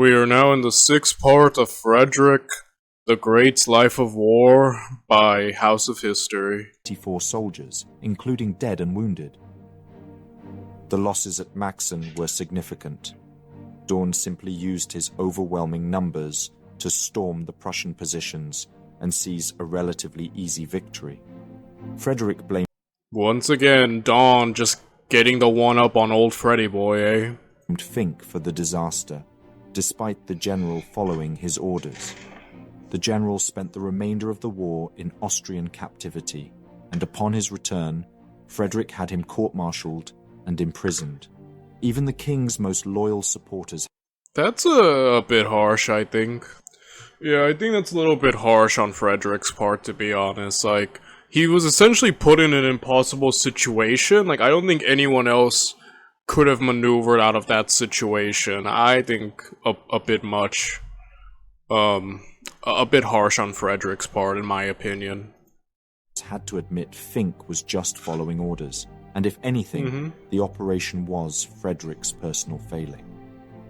We are now in the sixth part of Frederick, the Great's Life of War by House of History. 84 soldiers, including dead and wounded. The losses at Maxen were significant. Daun simply used his overwhelming numbers to storm the Prussian positions and seize a relatively easy victory. Frederick blamed Once again, Daun just getting the one-up on old Freddy boy, eh? Fink for the disaster, despite the general following his orders. The general spent the remainder of the war in Austrian captivity, and upon his return, Frederick had him court-martialed and imprisoned. Even the king's most loyal supporters. That's a bit harsh, I think. Yeah, I think that's a little bit harsh on Frederick's part, to be honest. Like, he was essentially put in an impossible situation. Like, I don't think anyone else could have maneuvered out of that situation. I think a bit much. A bit harsh on Frederick's part, in my opinion. Had to admit Fink was just following orders, and if anything, the operation was Frederick's personal failing.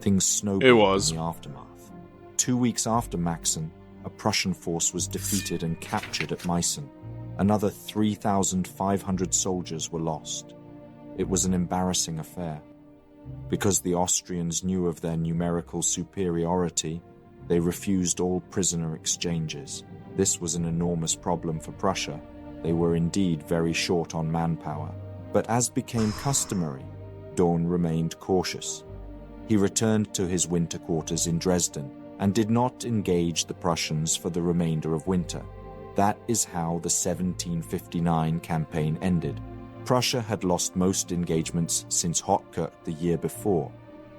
Things snowballed in the aftermath. 2 weeks after Maxen, a Prussian force was defeated and captured at Meissen. Another 3,500 soldiers were lost. It was an embarrassing affair. Because the Austrians knew of their numerical superiority, they refused all prisoner exchanges. This was an enormous problem for Prussia. They were indeed very short on manpower. But as became customary, Daun remained cautious. He returned to his winter quarters in Dresden and did not engage the Prussians for the remainder of winter. That is how the 1759 campaign ended. Prussia had lost most engagements since Hochkirch the year before.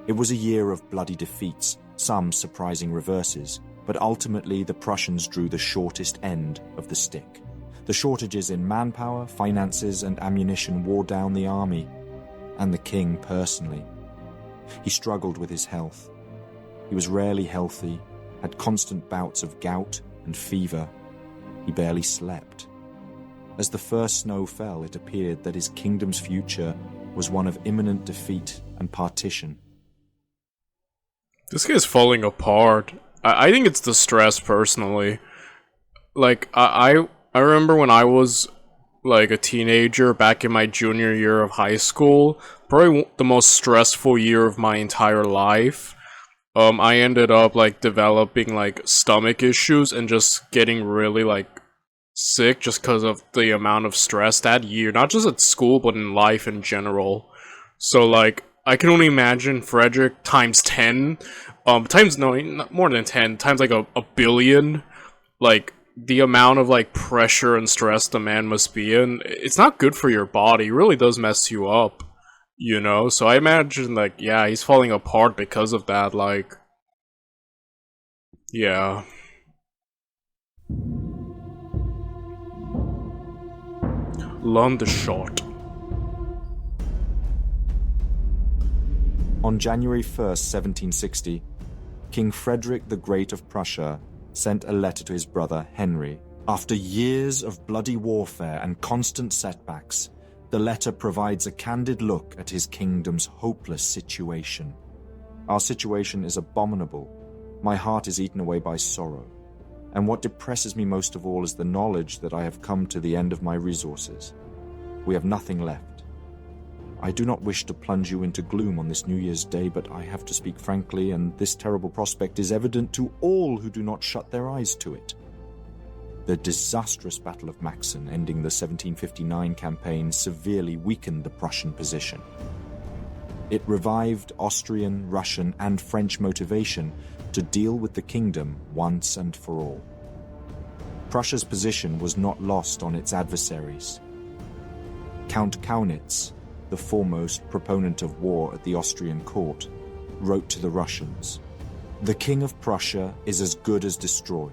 It was a year of bloody defeats, some surprising reverses, but ultimately the Prussians drew the shortest end of the stick. The shortages in manpower, finances, and ammunition wore down the army, and the king personally. He struggled with his health. He was rarely healthy, had constant bouts of gout and fever. He barely slept. As the first snow fell, it appeared that his kingdom's future was one of imminent defeat and partition. This guy's falling apart. I think it's the stress, personally. Like, I remember when I was, like, a teenager back in my junior year of high school, probably the most stressful year of my entire life. I ended up, like, developing, like, stomach issues and just getting really, like, sick just because of the amount of stress that year. Not just at school, but in life in general. So, like, I can only imagine Frederick times 10, more than 10, times like a billion, like, the amount of, like, pressure and stress the man must be in. It's not good for your body. It really does mess you up, you know? So I imagine, like, yeah, he's falling apart because of that, like, yeah. Landeshot. On January 1st, 1760, King Frederick the Great of Prussia sent a letter to his brother Henry. After years of bloody warfare and constant setbacks, the letter provides a candid look at his kingdom's hopeless situation. Our situation is abominable. My heart is eaten away by sorrow. And what depresses me most of all is the knowledge that I have come to the end of my resources. We have nothing left. I do not wish to plunge you into gloom on this New Year's Day, but I have to speak frankly, and this terrible prospect is evident to all who do not shut their eyes to it. The disastrous Battle of Maxen, ending the 1759 campaign, severely weakened the Prussian position. It revived Austrian, Russian, and French motivation to deal with the kingdom once and for all. Prussia's position was not lost on its adversaries. Count Kaunitz, the foremost proponent of war at the Austrian court, wrote to the Russians, "The King of Prussia is as good as destroyed.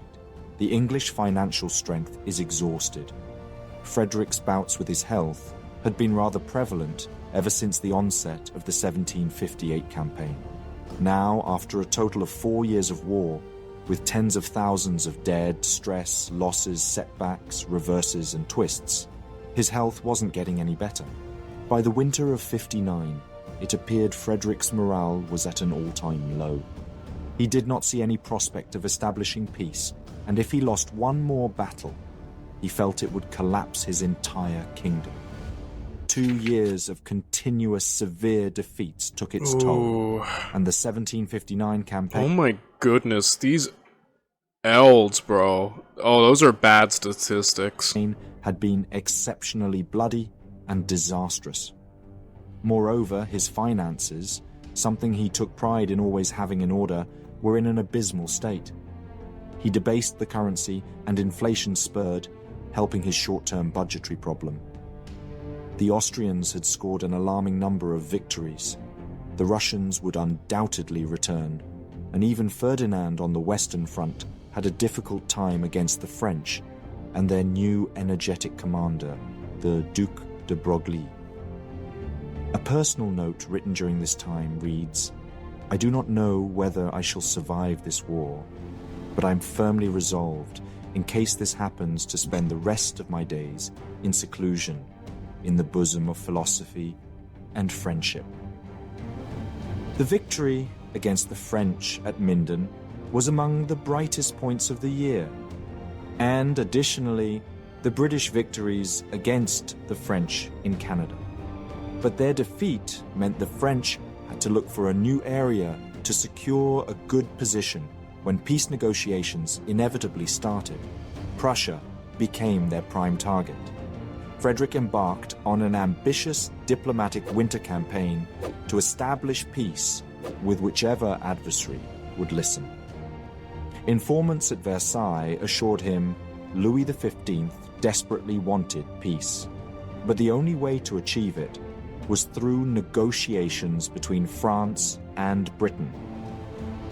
The English financial strength is exhausted. Frederick's bouts with his health had been rather prevalent ever since the onset of the 1758 campaign. Now, after a total of 4 years of war, with tens of thousands of dead, stress, losses, setbacks, reverses, and twists, his health wasn't getting any better. By the winter of '59, it appeared Frederick's morale was at an all-time low. He did not see any prospect of establishing peace, and if he lost one more battle, he felt it would collapse his entire kingdom. 2 years of continuous severe defeats took its toll, and the 1759 campaign... Oh my goodness, these elds, bro. Oh, those are bad statistics. ...had been exceptionally bloody and disastrous. Moreover, his finances, something he took pride in always having in order, were in an abysmal state. He debased the currency, and inflation spurred, helping his short-term budgetary problem. The Austrians had scored an alarming number of victories. The Russians would undoubtedly return, and even Ferdinand on the Western Front had a difficult time against the French and their new energetic commander, the Duc de Broglie. A personal note written during this time reads, "I do not know whether I shall survive this war, but I am firmly resolved, in case this happens, to spend the rest of my days in seclusion, in the bosom of philosophy and friendship." The victory against the French at Minden was among the brightest points of the year, and additionally, the British victories against the French in Canada. But their defeat meant the French had to look for a new area to secure a good position when peace negotiations inevitably started. Prussia became their prime target. Frederick embarked on an ambitious diplomatic winter campaign to establish peace with whichever adversary would listen. Informants at Versailles assured him Louis XV desperately wanted peace, but the only way to achieve it was through negotiations between France and Britain.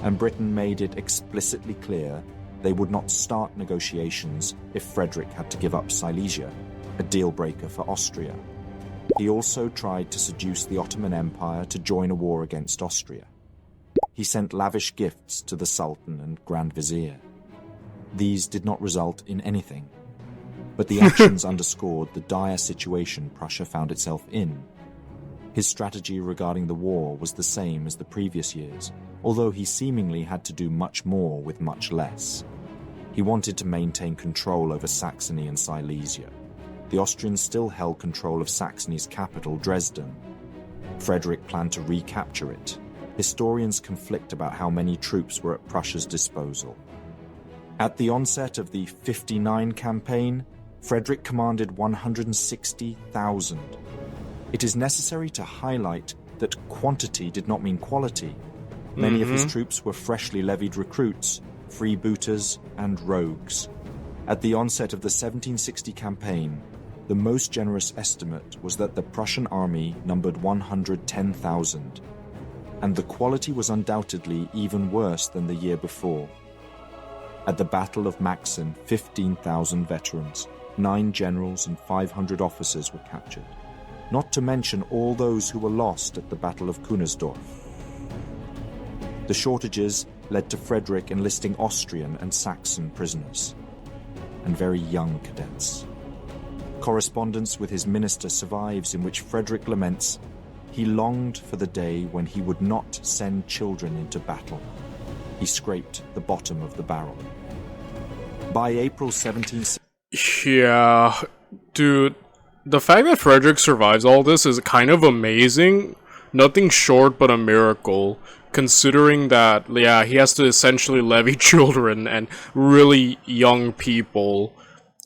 And Britain made it explicitly clear they would not start negotiations if Frederick had to give up Silesia, a deal-breaker for Austria. He also tried to seduce the Ottoman Empire to join a war against Austria. He sent lavish gifts to the Sultan and Grand Vizier. These did not result in anything, but the actions underscored the dire situation Prussia found itself in. His strategy regarding the war was the same as the previous years, although he seemingly had to do much more with much less. He wanted to maintain control over Saxony and Silesia. The Austrians still held control of Saxony's capital, Dresden. Frederick planned to recapture it. Historians conflict about how many troops were at Prussia's disposal. At the onset of the 59 campaign, Frederick commanded 160,000. It is necessary to highlight that quantity did not mean quality. Many of his troops were freshly levied recruits, freebooters, and rogues. At the onset of the 1760 campaign, the most generous estimate was that the Prussian army numbered 110,000, and the quality was undoubtedly even worse than the year before. At the Battle of Maxen, 15,000 veterans, 9 generals and 500 officers were captured, not to mention all those who were lost at the Battle of Kunersdorf. The shortages led to Frederick enlisting Austrian and Saxon prisoners, and very young cadets. Correspondence with his minister survives in which Frederick laments, "He longed for the day when he would not send children into battle. He scraped the bottom of the barrel." By April 1760... Yeah, dude, the fact that Frederick survives all this is kind of amazing. Nothing short but a miracle, considering that, yeah, he has to essentially levy children and really young people.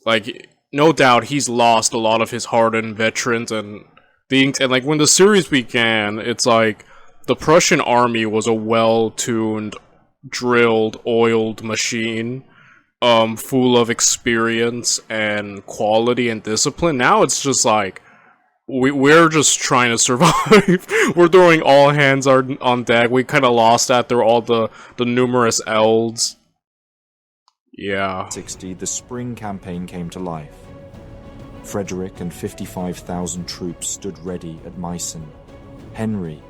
Like, no doubt he's lost a lot of his hardened veterans and things. And like when the series began, it's like the Prussian army was a well-tuned, drilled, oiled machine, full of experience and quality and discipline. Now it's just like we're just trying to survive. We're throwing all hands on deck. We kind of lost after all the numerous elds. Yeah. 60, the spring campaign came to life. Frederick and 55,000 troops stood ready at Meissen. Henry,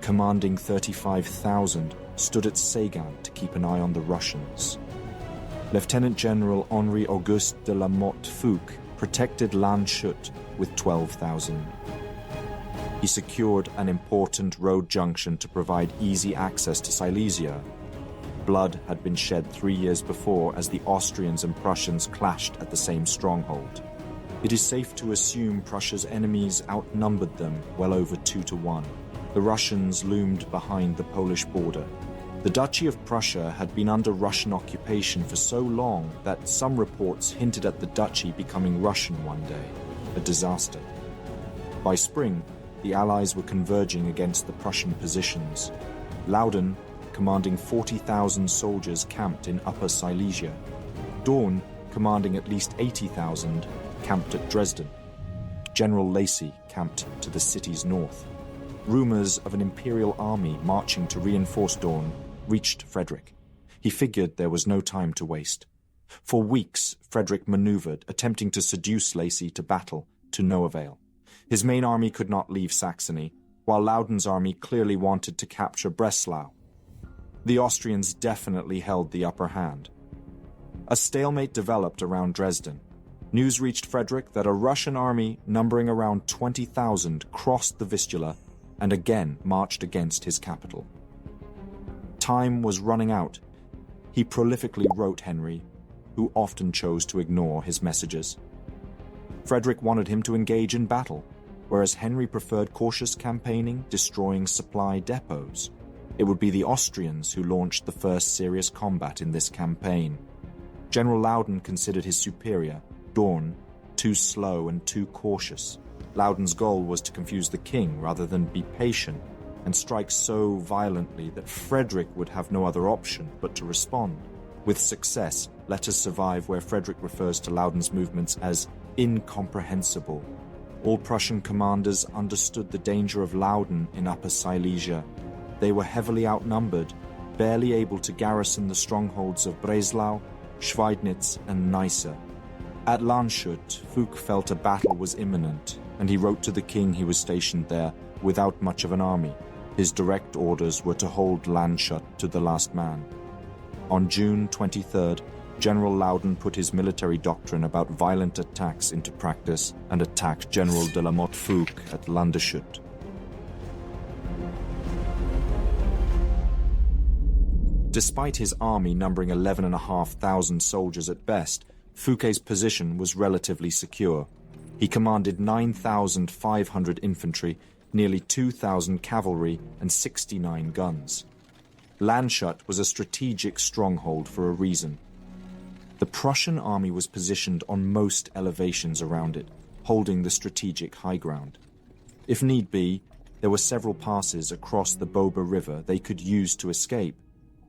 commanding 35,000, stood at Sagan to keep an eye on the Russians. Lieutenant General Henri Auguste de la Motte Fouque protected Landshut with 12,000. He secured an important road junction to provide easy access to Silesia. Blood had been shed 3 years before as the Austrians and Prussians clashed at the same stronghold. It is safe to assume Prussia's enemies outnumbered them well over 2-1. The Russians loomed behind the Polish border. The Duchy of Prussia had been under Russian occupation for so long that some reports hinted at the duchy becoming Russian one day, a disaster. By spring, the Allies were converging against the Prussian positions. Loudon, commanding 40,000 soldiers, camped in Upper Silesia. Dorn, commanding at least 80,000, camped at Dresden. General Lacy camped to the city's north. Rumors of an imperial army marching to reinforce Dorn reached Frederick. He figured there was no time to waste. For weeks, Frederick maneuvered, attempting to seduce Lacy to battle, to no avail. His main army could not leave Saxony, while Loudon's army clearly wanted to capture Breslau. The Austrians definitely held the upper hand. A stalemate developed around Dresden. News reached Frederick that a Russian army numbering around 20,000 crossed the Vistula and again marched against his capital. Time was running out. He prolifically wrote Henry, who often chose to ignore his messages. Frederick wanted him to engage in battle, whereas Henry preferred cautious campaigning, destroying supply depots. It would be the Austrians who launched the first serious combat in this campaign. General Loudon considered his superior, Dorn, too slow and too cautious. Loudon's goal was to confuse the king rather than be patient, and strike so violently that Frederick would have no other option but to respond. With success, letters survive where Frederick refers to Loudon's movements as incomprehensible. All Prussian commanders understood the danger of Loudon in Upper Silesia. They were heavily outnumbered, barely able to garrison the strongholds of Breslau, Schweidnitz, and Neisse. At Landshut, Fouque felt a battle was imminent, and he wrote to the king he was stationed there without much of an army. His direct orders were to hold Landshut to the last man. On June 23rd, General Loudon put his military doctrine about violent attacks into practice and attacked General de la Motte Fouque at Landeshut. Despite his army numbering 11,500 soldiers at best, Fouquet's position was relatively secure. He commanded 9,500 infantry, nearly 2,000 cavalry, and 69 guns. Landshut was a strategic stronghold for a reason. The Prussian army was positioned on most elevations around it, holding the strategic high ground. If need be, there were several passes across the Bober River they could use to escape,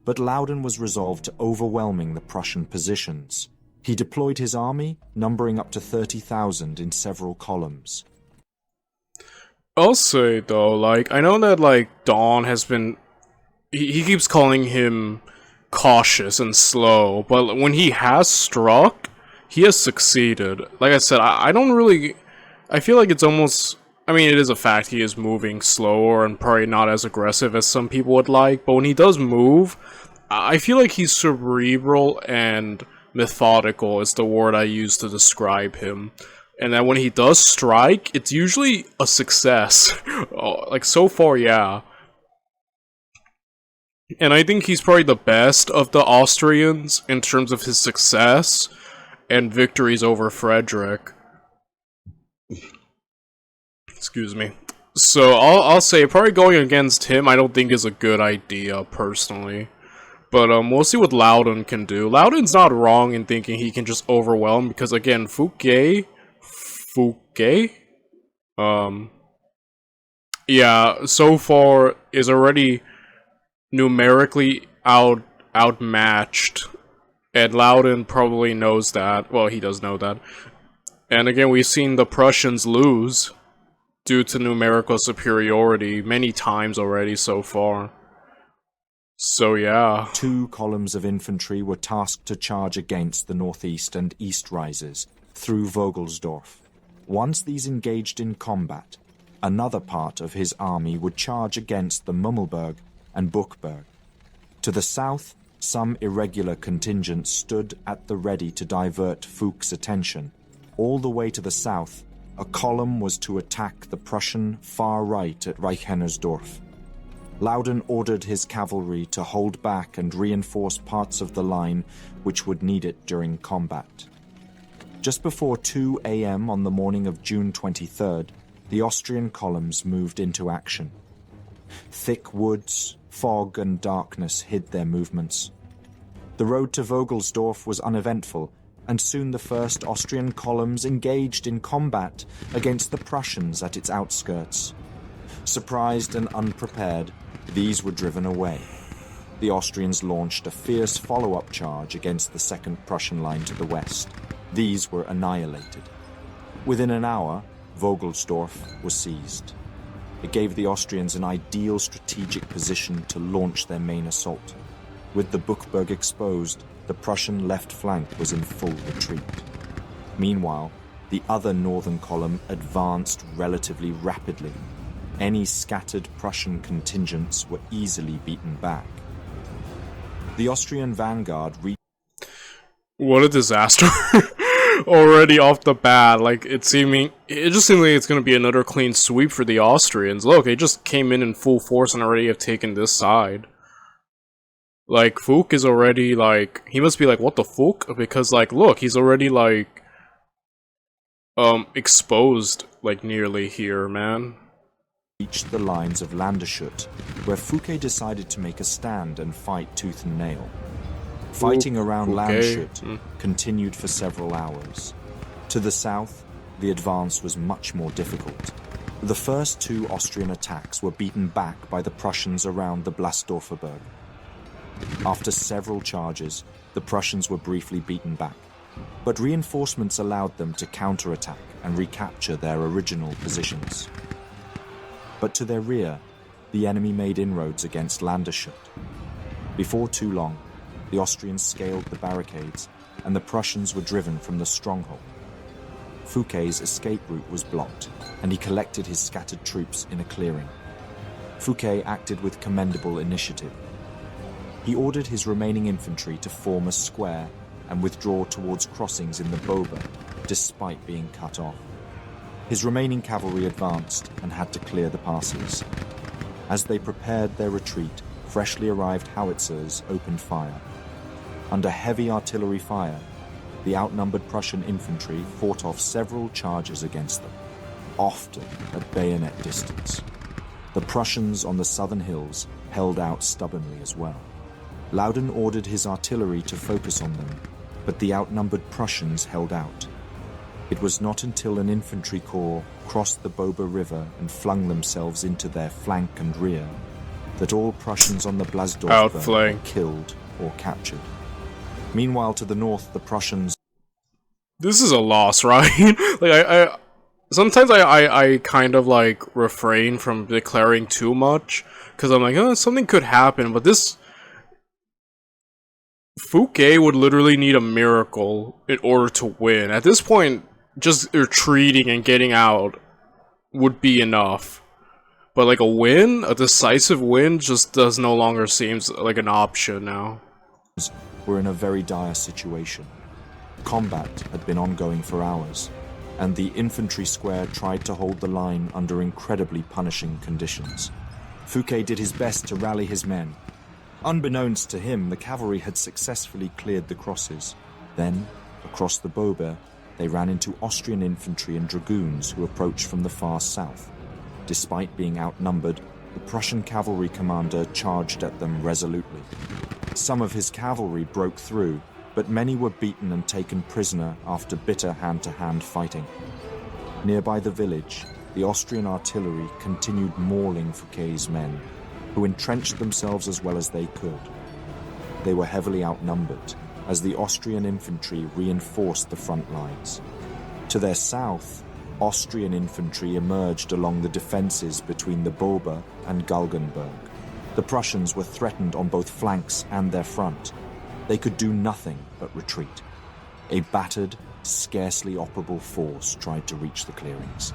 but Loudon was resolved to overwhelming the Prussian positions. He deployed his army, numbering up to 30,000 in several columns. I'll say, though, I know that, Dawn has been... He keeps calling him cautious and slow, but when he has struck, he has succeeded. Like I said, I don't really... I feel like it's almost... I mean, it is a fact he is moving slower and probably not as aggressive as some people would like, but when he does move, I feel like he's cerebral and methodical is the word I use to describe him. And that when he does strike, it's usually a success. So far, yeah. And I think he's probably the best of the Austrians in terms of his success and victories over Frederick. Excuse me. So I'll say probably going against him I don't think is a good idea personally. But we'll see what Loudon can do. Loudon's not wrong in thinking he can just overwhelm because again, Fouquet, yeah, so far is already numerically outmatched, and Loudon probably knows that. Well, he does know that. And again, we've seen the Prussians lose due to numerical superiority many times already so far. So yeah. 2 columns of infantry were tasked to charge against the northeast and east rises through Vogelsdorf. Once these engaged in combat, another part of his army would charge against the Mummelberg and Buchberg. To the south, some irregular contingents stood at the ready to divert Fouque's attention. All the way to the south, a column was to attack the Prussian far right at Reichennersdorf. Loudon ordered his cavalry to hold back and reinforce parts of the line which would need it during combat. Just before 2 a.m. on the morning of June 23rd, the Austrian columns moved into action. Thick woods, fog, and darkness hid their movements. The road to Vogelsdorf was uneventful, and soon the first Austrian columns engaged in combat against the Prussians at its outskirts. Surprised and unprepared, these were driven away. The Austrians launched a fierce follow-up charge against the second Prussian line to the west. These were annihilated. Within an hour, Vogelsdorf was seized. It gave the Austrians an ideal strategic position to launch their main assault. With the Buchberg exposed, the Prussian left flank was in full retreat. Meanwhile, the other northern column advanced relatively rapidly. Any scattered Prussian contingents were easily beaten back. The Austrian vanguard reached... What a disaster. Already off the bat, like, it just seemed like it's gonna be another clean sweep for the Austrians. Look, they just came in full force and already have taken this side. Like, Fook is already, like, he must be like, what the fuck? Because, like, look, he's already, like, exposed, like, nearly here, man. Reached the lines of Landeshut, where Fouquet decided to make a stand and fight tooth and nail. Fighting around Landshut continued for several hours. To the south, the advance was much more difficult. The first two Austrian attacks were beaten back by the Prussians around the Blasdorfer Berg. After several charges, the Prussians were briefly beaten back, but reinforcements allowed them to counterattack and recapture their original positions. But to their rear, the enemy made inroads against Landeshut. Before too long, the Austrians scaled the barricades, and the Prussians were driven from the stronghold. Fouquet's escape route was blocked, and he collected his scattered troops in a clearing. Fouquet acted with commendable initiative. He ordered his remaining infantry to form a square and withdraw towards crossings in the Bober, despite being cut off. His remaining cavalry advanced and had to clear the passes. As they prepared their retreat, freshly arrived howitzers opened fire. Under heavy artillery fire, the outnumbered Prussian infantry fought off several charges against them, often at bayonet distance. The Prussians on the southern hills held out stubbornly as well. Loudon ordered his artillery to focus on them, but the outnumbered Prussians held out. It was not until an infantry corps crossed the Bober River and flung themselves into their flank and rear that all Prussians on the Blasdorf were killed or captured. Meanwhile, to the north, the Prussians... This is a loss, right? Like, sometimes I kind of, like, refrain from declaring too much, because I'm like, oh, something could happen, but this... Fouquet would literally need a miracle in order to win. At this point, just retreating and getting out would be enough. But like a win, a decisive win, just does no longer seems like an option now. Were in a very dire situation. Combat had been ongoing for hours, and the infantry square tried to hold the line under incredibly punishing conditions. Fouquet did his best to rally his men. Unbeknownst to him, the cavalry had successfully cleared the crosses. Then, across the Bober, they ran into Austrian infantry and dragoons who approached from the far south. Despite being outnumbered, the Prussian cavalry commander charged at them resolutely. Some of his cavalry broke through, but many were beaten and taken prisoner after bitter hand-to-hand fighting. Nearby the village, the Austrian artillery continued mauling Fouquet's men, who entrenched themselves as well as they could. They were heavily outnumbered, as the Austrian infantry reinforced the front lines. To their south, Austrian infantry emerged along the defences between the Bober and Galgenberg. The Prussians were threatened on both flanks and their front. They could do nothing but retreat. A battered, scarcely operable force tried to reach the clearings.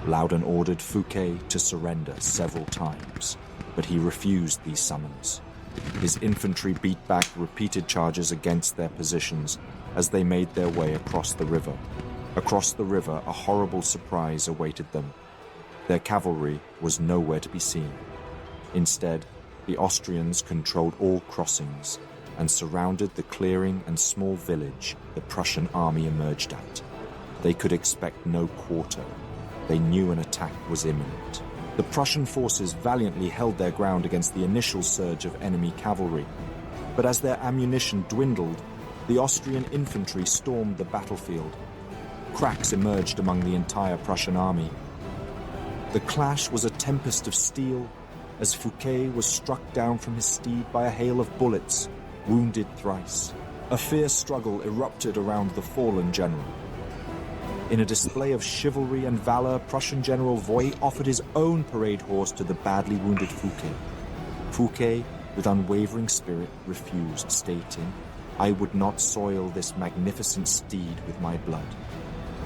Loudon ordered Fouquet to surrender several times, but he refused these summons. His infantry beat back repeated charges against their positions as they made their way across the river. Across the river, a horrible surprise awaited them. Their cavalry was nowhere to be seen. Instead, the Austrians controlled all crossings and surrounded the clearing and small village the Prussian army emerged at. They could expect no quarter. They knew an attack was imminent. The Prussian forces valiantly held their ground against the initial surge of enemy cavalry. But as their ammunition dwindled, the Austrian infantry stormed the battlefield. Cracks emerged among the entire Prussian army. The clash was a tempest of steel as Fouquet was struck down from his steed by a hail of bullets, wounded thrice. A fierce struggle erupted around the fallen general. In a display of chivalry and valor, Prussian General Voigt offered his own parade horse to the badly wounded Fouquet. Fouquet, with unwavering spirit, refused, stating, "I would not soil this magnificent steed with my blood."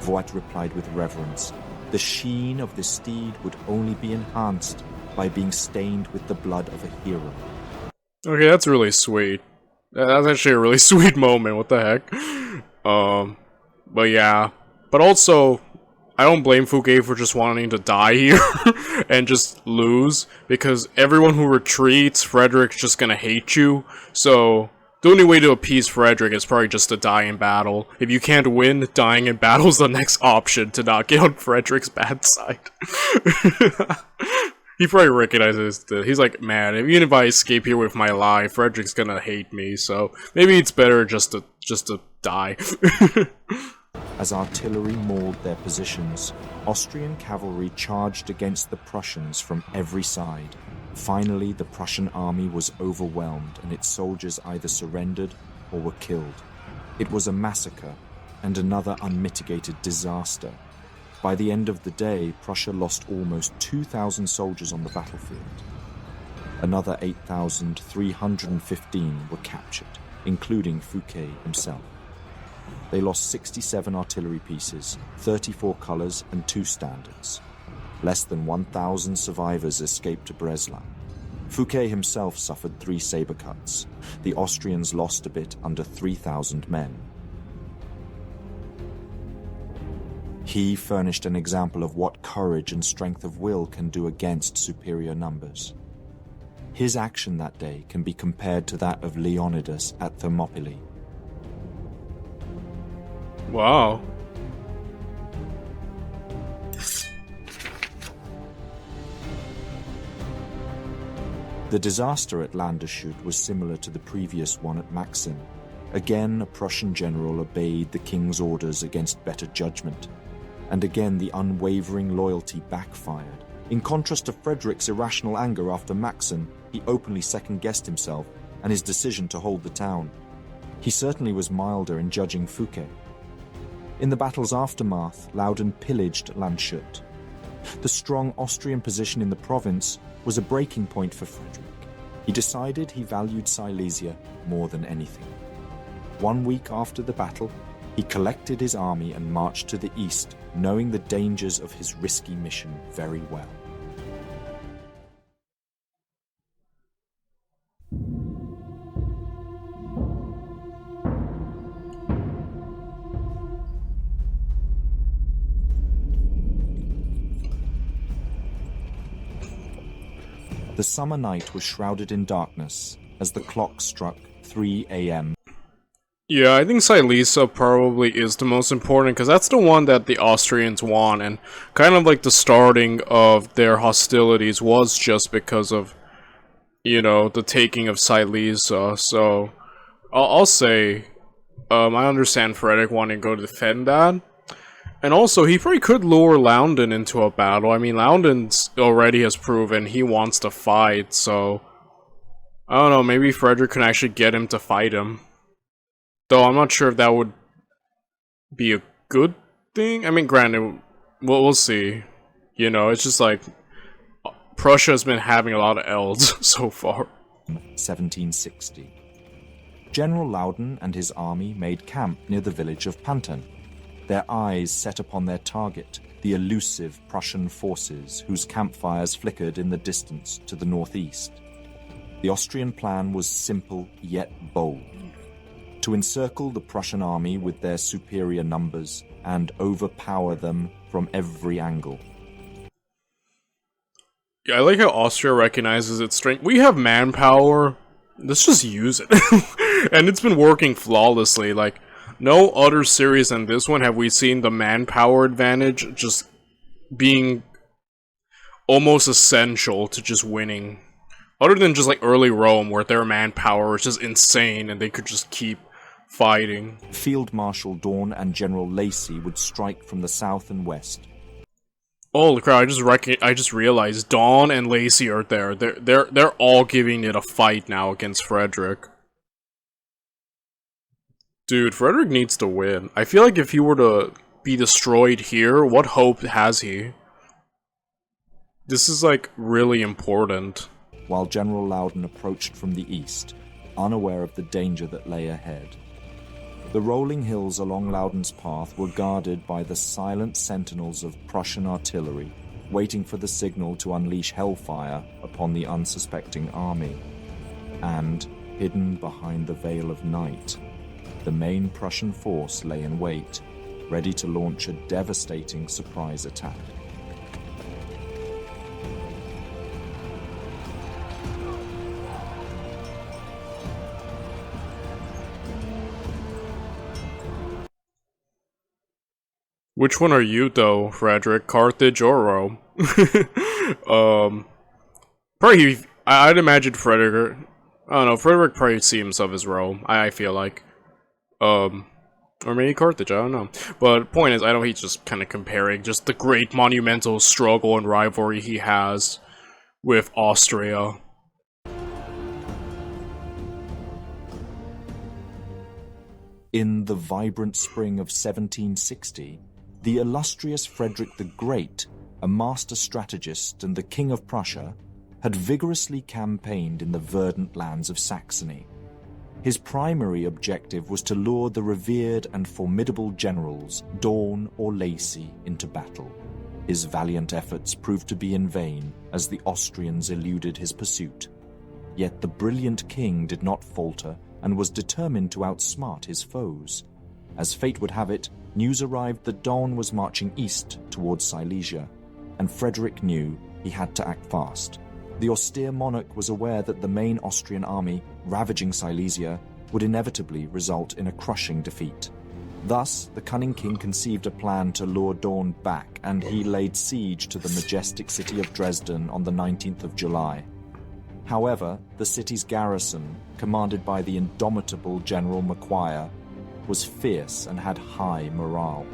Voigt replied with reverence, "The sheen of the steed would only be enhanced by being stained with the blood of a hero." Okay, that's really sweet. That's actually a really sweet moment, what the heck? But yeah. But also, I don't blame Fouquet for just wanting to die here and just lose, because everyone who retreats, Frederick's just gonna hate you. So, the only way to appease Frederick is probably just to die in battle. If you can't win, dying in battle is the next option to not get on Frederick's bad side. He probably recognizes that. He's like, man, even if I escape here with my life, Frederick's gonna hate me, so maybe it's better just to die. As artillery mauled their positions, Austrian cavalry charged against the Prussians from every side. Finally, the Prussian army was overwhelmed and its soldiers either surrendered or were killed. It was a massacre and another unmitigated disaster. By the end of the day, Prussia lost almost 2,000 soldiers on the battlefield. Another 8,315 were captured, including Fouquet himself. They lost 67 artillery pieces, 34 colours and 2 standards. Less than 1,000 survivors escaped to Breslau. Fouquet himself suffered 3 sabre cuts. The Austrians lost a bit under 3,000 men. He furnished an example of what courage and strength of will can do against superior numbers. His action that day can be compared to that of Leonidas at Thermopylae. Wow. The disaster at Landeshut was similar to the previous one at Maxim. Again, a Prussian general obeyed the king's orders against better judgment. And again, the unwavering loyalty backfired. In contrast to Frederick's irrational anger after Maxim, he openly second-guessed himself and his decision to hold the town. He certainly was milder in judging Fouquet. In the battle's aftermath, Loudon pillaged Landshut. The strong Austrian position in the province was a breaking point for Frederick. He decided he valued Silesia more than anything. 1 week after the battle, he collected his army and marched to the east, knowing the dangers of his risky mission very well. The summer night was shrouded in darkness as the clock struck 3 a.m. Yeah, I think Silesia probably is the most important, because that's the one that the Austrians won, and kind of like the starting of their hostilities was just because of, you know, the taking of Silesia. So, I'll say, I understand Frederick wanting to go to defend that. And also, he probably could lure Loudon into a battle. I mean, Loudon already has proven he wants to fight, so... I don't know, maybe Frederick can actually get him to fight him. Though I'm not sure if that would be a good thing. I mean, granted, we'll see. You know, it's just like... Prussia's been having a lot of L's so far. 1760. General Loudon and his army made camp near the village of Pantin. Their eyes set upon their target, the elusive Prussian forces whose campfires flickered in the distance to the northeast. The Austrian plan was simple yet bold: to encircle the Prussian army with their superior numbers and overpower them from every angle. Yeah, I like how Austria recognizes its strength. We have manpower. Let's just use it. And it's been working flawlessly. Like, no other series than this one have we seen the manpower advantage just being almost essential to just winning. Other than just like early Rome, where their manpower was just insane and they could just keep fighting. Field Marshal Daun and General Lacy would strike from the south and west. Oh crap! I just realized Dawn and Lacey are there. They're all giving it a fight now against Frederick. Dude, Frederick needs to win. I feel like if he were to be destroyed here, what hope has he? This is like really important. While General Loudon approached from the east, unaware of the danger that lay ahead. The rolling hills along Loudon's path were guarded by the silent sentinels of Prussian artillery, waiting for the signal to unleash hellfire upon the unsuspecting army. And, hidden behind the veil of night, the main Prussian force lay in wait, ready to launch a devastating surprise attack. Which one are you, though, Frederick? Carthage or Rome? Probably, I'd imagine Frederick. I don't know, Frederick probably see himself as Rome, I feel like. Or maybe Carthage, I don't know. But point is, I know he's just kind of comparing just the great monumental struggle and rivalry he has with Austria. In the vibrant spring of 1760, the illustrious Frederick the Great, a master strategist and the King of Prussia, had vigorously campaigned in the verdant lands of Saxony. His primary objective was to lure the revered and formidable generals Daun or Lacy into battle. His valiant efforts proved to be in vain as the Austrians eluded his pursuit. Yet the brilliant king did not falter and was determined to outsmart his foes. As fate would have it, news arrived that Daun was marching east towards Silesia, and Frederick knew he had to act fast. The austere monarch was aware that the main Austrian army, ravaging Silesia, would inevitably result in a crushing defeat. Thus, the cunning king conceived a plan to lure Daun back, and he laid siege to the majestic city of Dresden on the 19th of July. However, the city's garrison, commanded by the indomitable General Macquarie, was fierce and had high morale.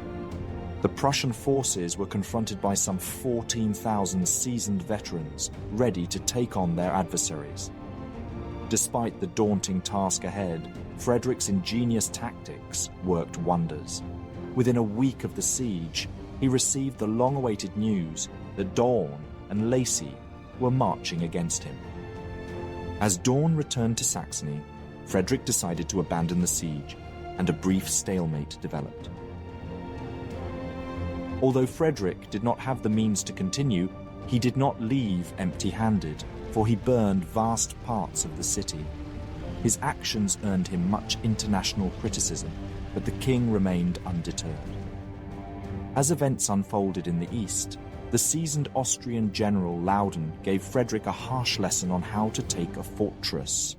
The Prussian forces were confronted by some 14,000 seasoned veterans ready to take on their adversaries. Despite the daunting task ahead, Frederick's ingenious tactics worked wonders. Within a week of the siege, he received the long-awaited news that Daun and Lacy were marching against him. As Daun returned to Saxony, Frederick decided to abandon the siege, and a brief stalemate developed. Although Frederick did not have the means to continue, he did not leave empty-handed, for he burned vast parts of the city. His actions earned him much international criticism, but the king remained undeterred. As events unfolded in the east, the seasoned Austrian general Loudon gave Frederick a harsh lesson on how to take a fortress.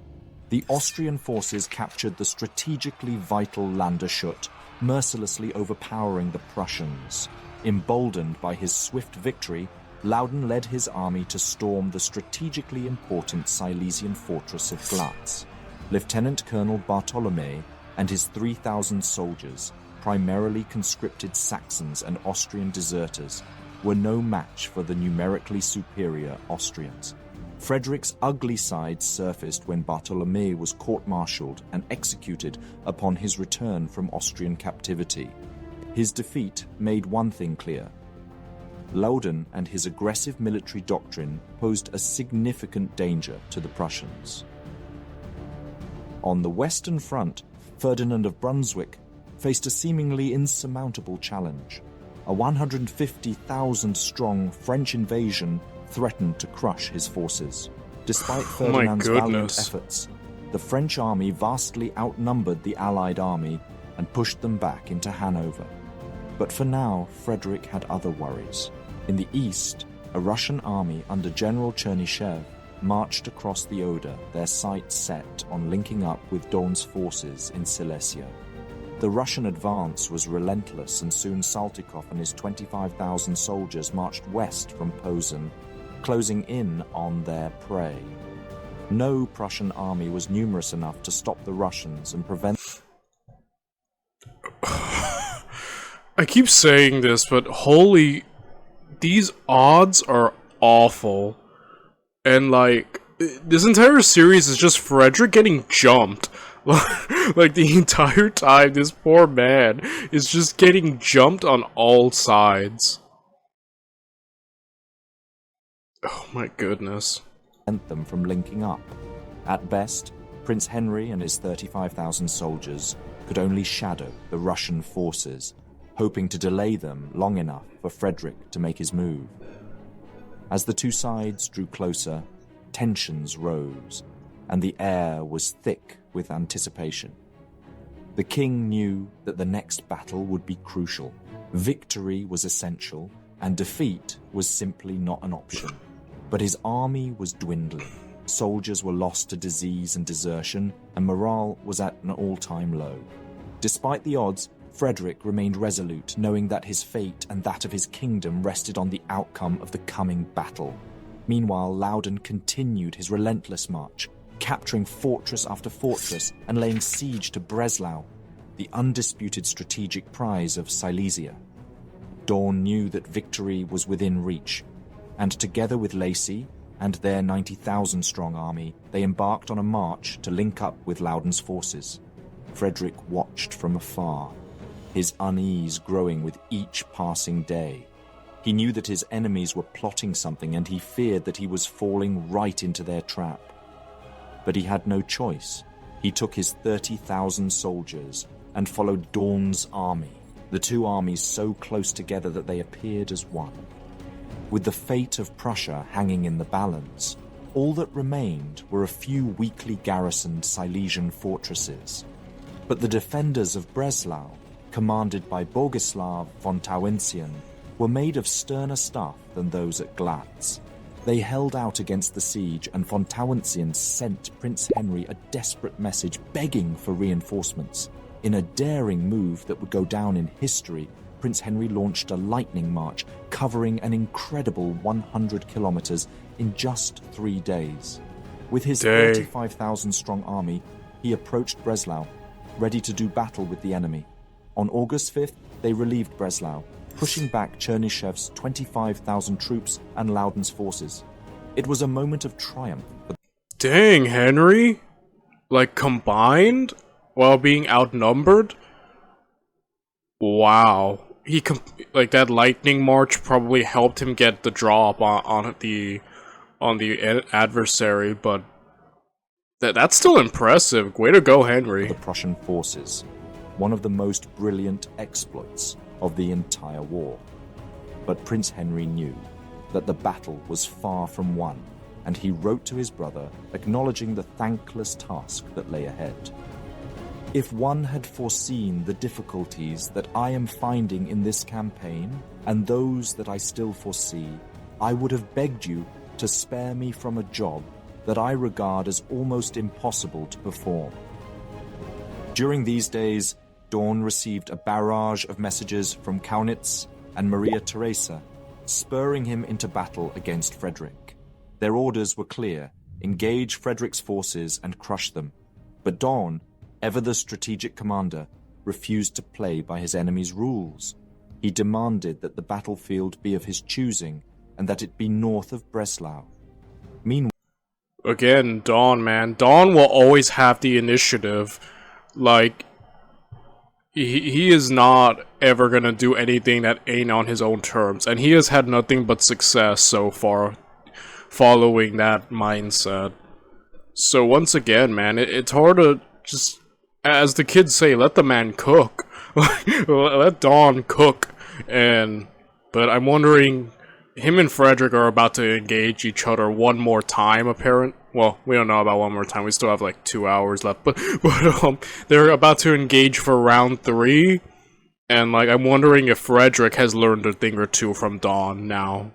The Austrian forces captured the strategically vital Landeshut, mercilessly overpowering the Prussians. Emboldened by his swift victory, Loudon led his army to storm the strategically important Silesian fortress of Glatz. Lieutenant Colonel Bartolome and his 3,000 soldiers, primarily conscripted Saxons and Austrian deserters, were no match for the numerically superior Austrians. Frederick's ugly side surfaced when Bartolome was court-martialed and executed upon his return from Austrian captivity. His defeat made one thing clear. Loudon and his aggressive military doctrine posed a significant danger to the Prussians. On the Western Front, Ferdinand of Brunswick faced a seemingly insurmountable challenge. A 150,000-strong French invasion threatened to crush his forces. Despite Ferdinand's valiant efforts, the French army vastly outnumbered the Allied army and pushed them back into Hanover. But for now, Frederick had other worries. In the east, a Russian army under General Chernyshev marched across the Oder, their sights set on linking up with Daun's forces in Silesia. The Russian advance was relentless, and soon Saltykov and his 25,000 soldiers marched west from Posen, closing in on their prey. No Prussian army was numerous enough to stop the Russians and prevent... I keep saying this, but holy... These odds are awful. And, like, this entire series is just Frederick getting jumped. Like, the entire time, this poor man is just getting jumped on all sides. Oh my goodness. ...them from linking up. At best, Prince Henry and his 35,000 soldiers could only shadow the Russian forces, hoping to delay them long enough for Frederick to make his move. As the two sides drew closer, tensions rose, and the air was thick with anticipation. The king knew that the next battle would be crucial. Victory was essential, and defeat was simply not an option. But his army was dwindling. Soldiers were lost to disease and desertion, and morale was at an all-time low. Despite the odds, Frederick remained resolute, knowing that his fate and that of his kingdom rested on the outcome of the coming battle. Meanwhile, Loudon continued his relentless march, capturing fortress after fortress and laying siege to Breslau, the undisputed strategic prize of Silesia. Daun knew that victory was within reach, and together with Lacy and their 90,000-strong army, they embarked on a march to link up with Loudon's forces. Frederick watched from afar, his unease growing with each passing day. He knew that his enemies were plotting something, and he feared that he was falling right into their trap. But he had no choice. He took his 30,000 soldiers and followed Daun's army, the two armies so close together that they appeared as one. With the fate of Prussia hanging in the balance, all that remained were a few weakly garrisoned Silesian fortresses. But the defenders of Breslau, commanded by Bogislav von Tauentzian, were made of sterner stuff than those at Glatz. They held out against the siege, and von Tauentzian sent Prince Henry a desperate message begging for reinforcements. In a daring move that would go down in history, Prince Henry launched a lightning march covering an incredible 100 kilometers in just 3 days. With his 35,000-strong army, he approached Breslau, ready to do battle with the enemy. On August 5th, they relieved Breslau, pushing back Chernyshev's 25,000 troops and Loudon's forces. It was a moment of triumph. Dang, Henry? Like, combined? While being outnumbered? Wow. Like, that lightning march probably helped him get the drop on the adversary, but that's still impressive. Way to go, Henry. The Prussian forces, one of the most brilliant exploits of the entire war. But Prince Henry knew that the battle was far from won, and he wrote to his brother acknowledging the thankless task that lay ahead. If one had foreseen the difficulties that I am finding in this campaign, and those that I still foresee, I would have begged you to spare me from a job that I regard as almost impossible to perform. During these days, Daun received a barrage of messages from Kaunitz and Maria Theresa, spurring him into battle against Frederick. Their orders were clear: engage Frederick's forces and crush them. But Daun, ever the strategic commander, refused to play by his enemy's rules. He demanded that the battlefield be of his choosing, and that it be north of Breslau. Meanwhile, again, Daun, man. Daun will always have the initiative. Like, he is not ever gonna do anything that ain't on his own terms, and he has had nothing but success so far following that mindset. So once again, man, it's hard to just, as the kids say, let the man cook. Let Daun cook. But I'm wondering, him and Frederick are about to engage each other one more time, well, we don't know about one more time. We still have like 2 hours left, but they're about to engage for round 3, and like I'm wondering if Frederick has learned a thing or two from Daun now.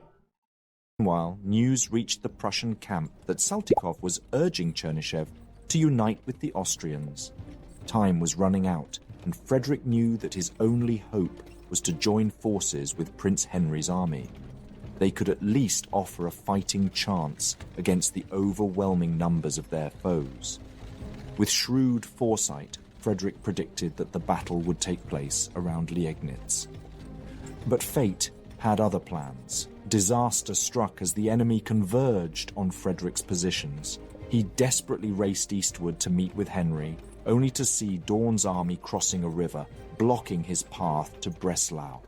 Meanwhile, news reached the Prussian camp that Saltykov was urging Chernyshev to unite with the Austrians. Time was running out, and Frederick knew that his only hope was to join forces with Prince Henry's army. They could at least offer a fighting chance against the overwhelming numbers of their foes. With shrewd foresight, Frederick predicted that the battle would take place around Liegnitz. But fate had other plans. Disaster struck as the enemy converged on Frederick's positions. He desperately raced eastward to meet with Henry, only to see Daun's army crossing a river, blocking his path to Breslau.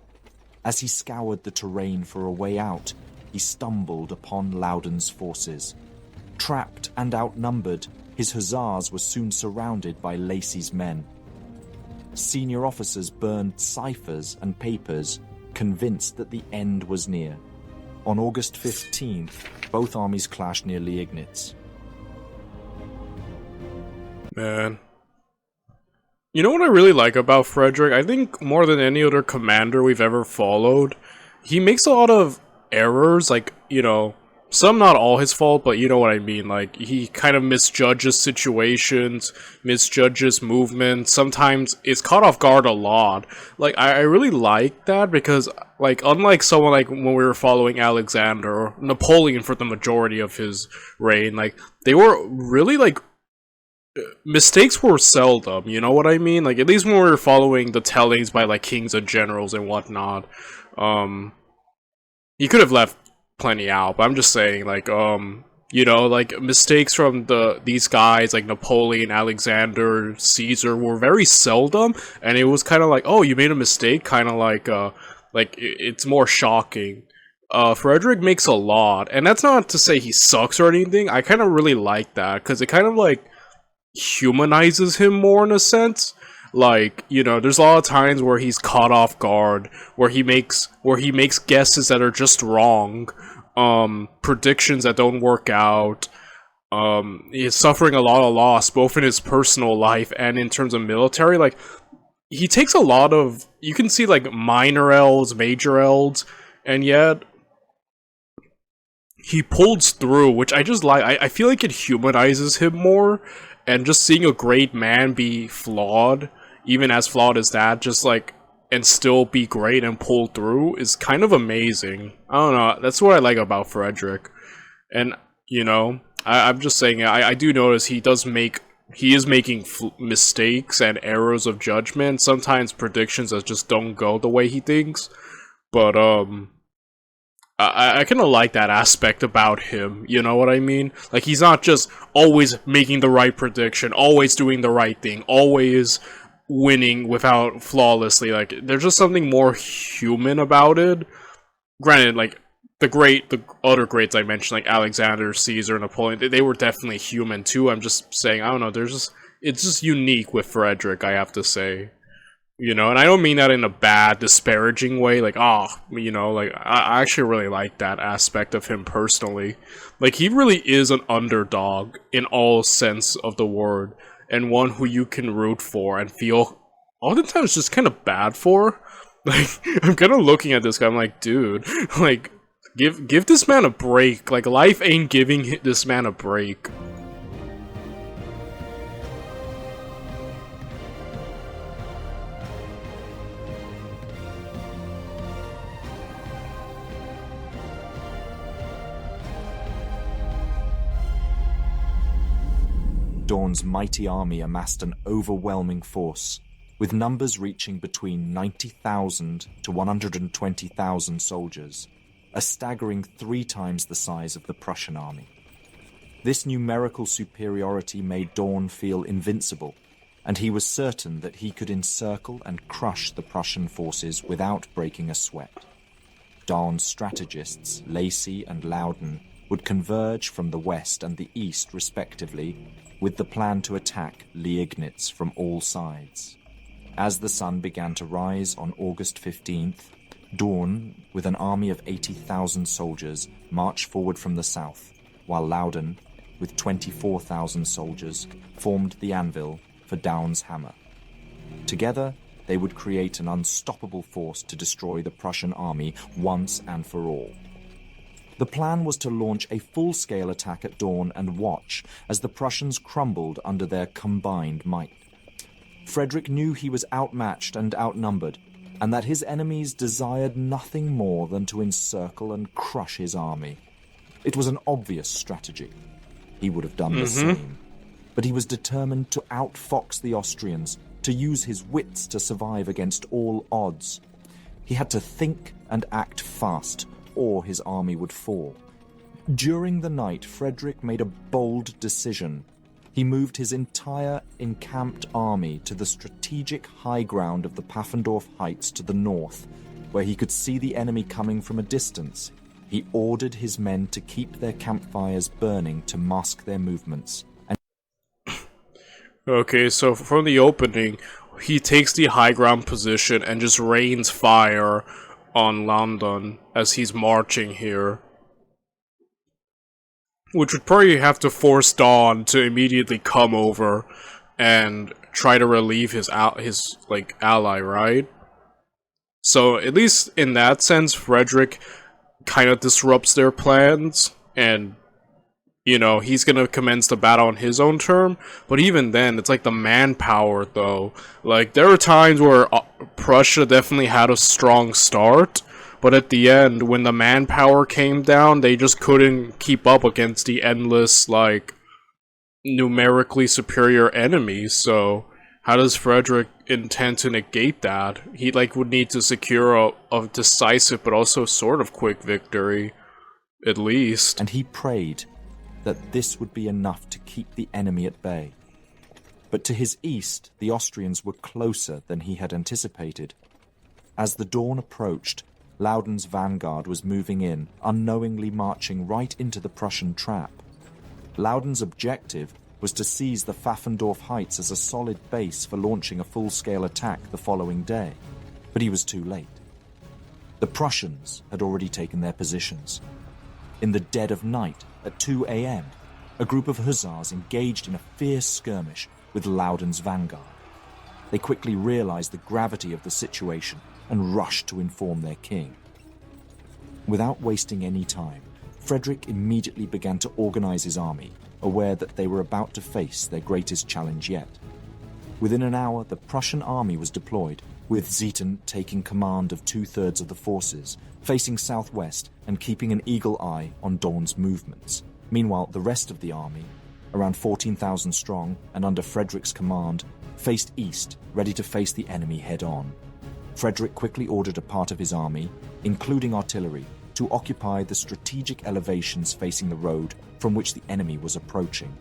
As he scoured the terrain for a way out, he stumbled upon Loudon's forces. Trapped and outnumbered, his hussars were soon surrounded by Lacy's men. Senior officers burned ciphers and papers, convinced that the end was near. On August 15th, both armies clashed near Liegnitz. Man. You know what I really like about Frederick? I think more than any other commander we've ever followed, he makes a lot of errors, like, you know, some not all his fault, but you know what I mean, like, he kind of misjudges situations, misjudges movements, sometimes is caught off guard a lot. Like, I really like that because, like, unlike someone like when we were following Alexander or Napoleon for the majority of his reign, like, they were really, like, mistakes were seldom, you know what I mean? Like, at least when we were following the tellings by, like, kings and generals and whatnot, he could have left plenty out, but I'm just saying, like, you know, like, mistakes from these guys, like Napoleon, Alexander, Caesar, were very seldom, and it was kind of like, oh, you made a mistake, kind of like, it's more shocking. Frederick makes a lot, and that's not to say he sucks or anything. I kind of really like that, because it kind of, like, humanizes him more in a sense. Like, you know, there's a lot of times where he's caught off guard, where he makes guesses that are just wrong, predictions that don't work out. He's suffering a lot of loss, both in his personal life and in terms of military. Like, he takes a lot of, you can see, like, minor L's, major L's, and yet he pulls through, which I just like. I feel like it humanizes him more, and just seeing a great man be flawed, even as flawed as that, just like, and still be great and pull through is kind of amazing. I don't know, that's what I like about Frederick. And, you know, I'm just saying, I do notice he is making mistakes and errors of judgment, sometimes predictions that just don't go the way he thinks, but, I kind of like that aspect about him, you know what I mean? Like, he's not just always making the right prediction, always doing the right thing, always winning without flawlessly. Like, there's just something more human about it. Granted, like, the other greats I mentioned, like Alexander, Caesar, Napoleon, they were definitely human too. I'm just saying, I don't know, it's just unique with Frederick, I have to say. You know, and I don't mean that in a bad, disparaging way, like, oh, you know, like, I actually really like that aspect of him personally. Like, he really is an underdog in all sense of the word, and one who you can root for and feel oftentimes just kind of bad for. Like, I'm kind of looking at this guy, I'm like, dude, like, give this man a break. Like, life ain't giving this man a break. Daun's mighty army amassed an overwhelming force, with numbers reaching between 90,000 to 120,000 soldiers, a staggering 3 times the size of the Prussian army. This numerical superiority made Daun feel invincible, and he was certain that he could encircle and crush the Prussian forces without breaking a sweat. Daun's strategists, Lacy and Loudon, would converge from the west and the east, respectively, with the plan to attack Liegnitz from all sides. As the sun began to rise on August 15th, Daun, with an army of 80,000 soldiers, marched forward from the south, while Loudon, with 24,000 soldiers, formed the anvil for Daun's hammer. Together, they would create an unstoppable force to destroy the Prussian army once and for all. The plan was to launch a full-scale attack at dawn and watch as the Prussians crumbled under their combined might. Frederick knew he was outmatched and outnumbered, and that his enemies desired nothing more than to encircle and crush his army. It was an obvious strategy. He would have done the same. But he was determined to outfox the Austrians, to use his wits to survive against all odds. He had to think and act fast, or his army would fall. During the night, Frederick made a bold decision. He moved his entire encamped army to the strategic high ground of the Pfaffendorf Heights to the north, where he could see the enemy coming from a distance. He ordered his men to keep their campfires burning to mask their movements. Okay, so from the opening, he takes the high ground position and just rains fire on London as he's marching here. Which would probably have to force Dawn to immediately come over and try to relieve his ally, right? So at least in that sense, Frederick kind of disrupts their plans, and you know, he's gonna commence the battle on his own term. But even then, it's like the manpower, though. Like, there were times where Prussia definitely had a strong start, but at the end, when the manpower came down, they just couldn't keep up against the endless, like, numerically superior enemies. So, how does Frederick intend to negate that? He, like, would need to secure a decisive but also sort of quick victory, at least. And he prayed that this would be enough to keep the enemy at bay. But to his east, the Austrians were closer than he had anticipated. As the dawn approached, Loudoun's vanguard was moving in, unknowingly marching right into the Prussian trap. Loudoun's objective was to seize the Pfaffendorf Heights as a solid base for launching a full-scale attack the following day. But he was too late. The Prussians had already taken their positions. In the dead of night, at 2 a.m., a group of hussars engaged in a fierce skirmish with Loudoun's vanguard. They quickly realized the gravity of the situation and rushed to inform their king. Without wasting any time, Frederick immediately began to organize his army, aware that they were about to face their greatest challenge yet. Within an hour, the Prussian army was deployed, with Zieten taking command of 2/3 of the forces, facing southwest and keeping an eagle eye on Dawn's movements. Meanwhile, the rest of the army, around 14,000 strong and under Frederick's command, faced east, ready to face the enemy head-on. Frederick quickly ordered a part of his army, including artillery, to occupy the strategic elevations facing the road from which the enemy was approaching.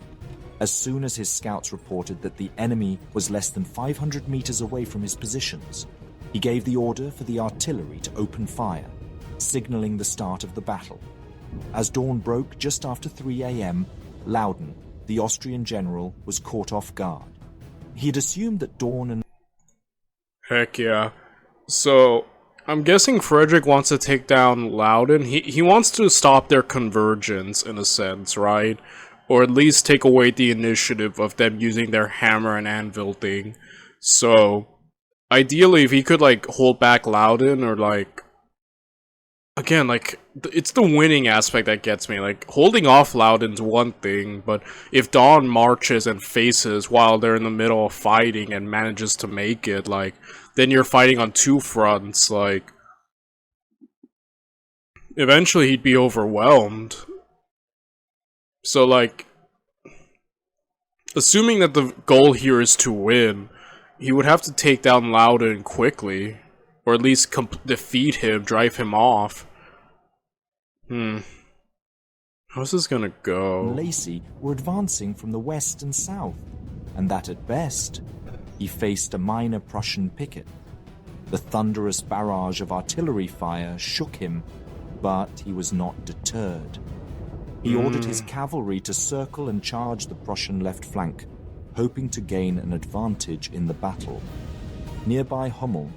As soon as his scouts reported that the enemy was less than 500 meters away from his positions, he gave the order for the artillery to open fire, signaling the start of the battle. As dawn broke just after 3 a.m., Loudoun, the Austrian general, was caught off guard. He had assumed that Dawn and... Heck yeah. So, I'm guessing Frederick wants to take down Loudoun. He wants to stop their convergence, in a sense, right? Or at least take away the initiative of them using their hammer and anvil thing. So, ideally, if he could, like, hold back Loudoun, or, like... Again, like, it's the winning aspect that gets me. Like, holding off Loudoun's one thing, but if Dawn marches and faces while they're in the middle of fighting and manages to make it, like, then you're fighting on two fronts, like... Eventually he'd be overwhelmed. So, like... Assuming that the goal here is to win, he would have to take down Loudoun quickly. Or at least defeat him, drive him off. How's this gonna go? Lacy were advancing from the west and south, and that at best, he faced a minor Prussian picket. The thunderous barrage of artillery fire shook him, but he was not deterred. He ordered his cavalry to circle and charge the Prussian left flank, hoping to gain an advantage in the battle. Nearby Hummel,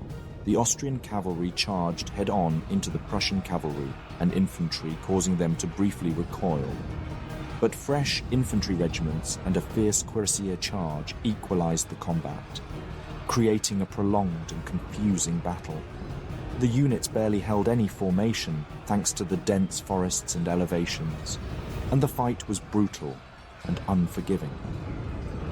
the Austrian cavalry charged head-on into the Prussian cavalry and infantry, causing them to briefly recoil. But fresh infantry regiments and a fierce cuirassier charge equalized the combat, creating a prolonged and confusing battle. The units barely held any formation thanks to the dense forests and elevations, and the fight was brutal and unforgiving.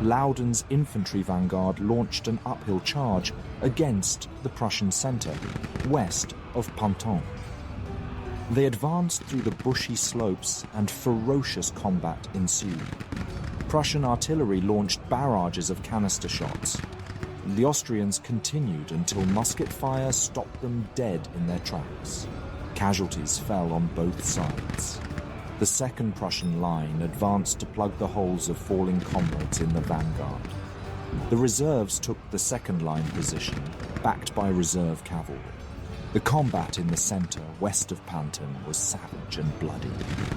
Louden's infantry vanguard launched an uphill charge against the Prussian centre, west of Pantin. They advanced through the bushy slopes and ferocious combat ensued. Prussian artillery launched barrages of canister shots. The Austrians continued until musket fire stopped them dead in their tracks. Casualties fell on both sides. The second Prussian line advanced to plug the holes of falling comrades in the vanguard. The reserves took the second line position, backed by reserve cavalry. The combat in the centre, west of Pantin, was savage and bloody.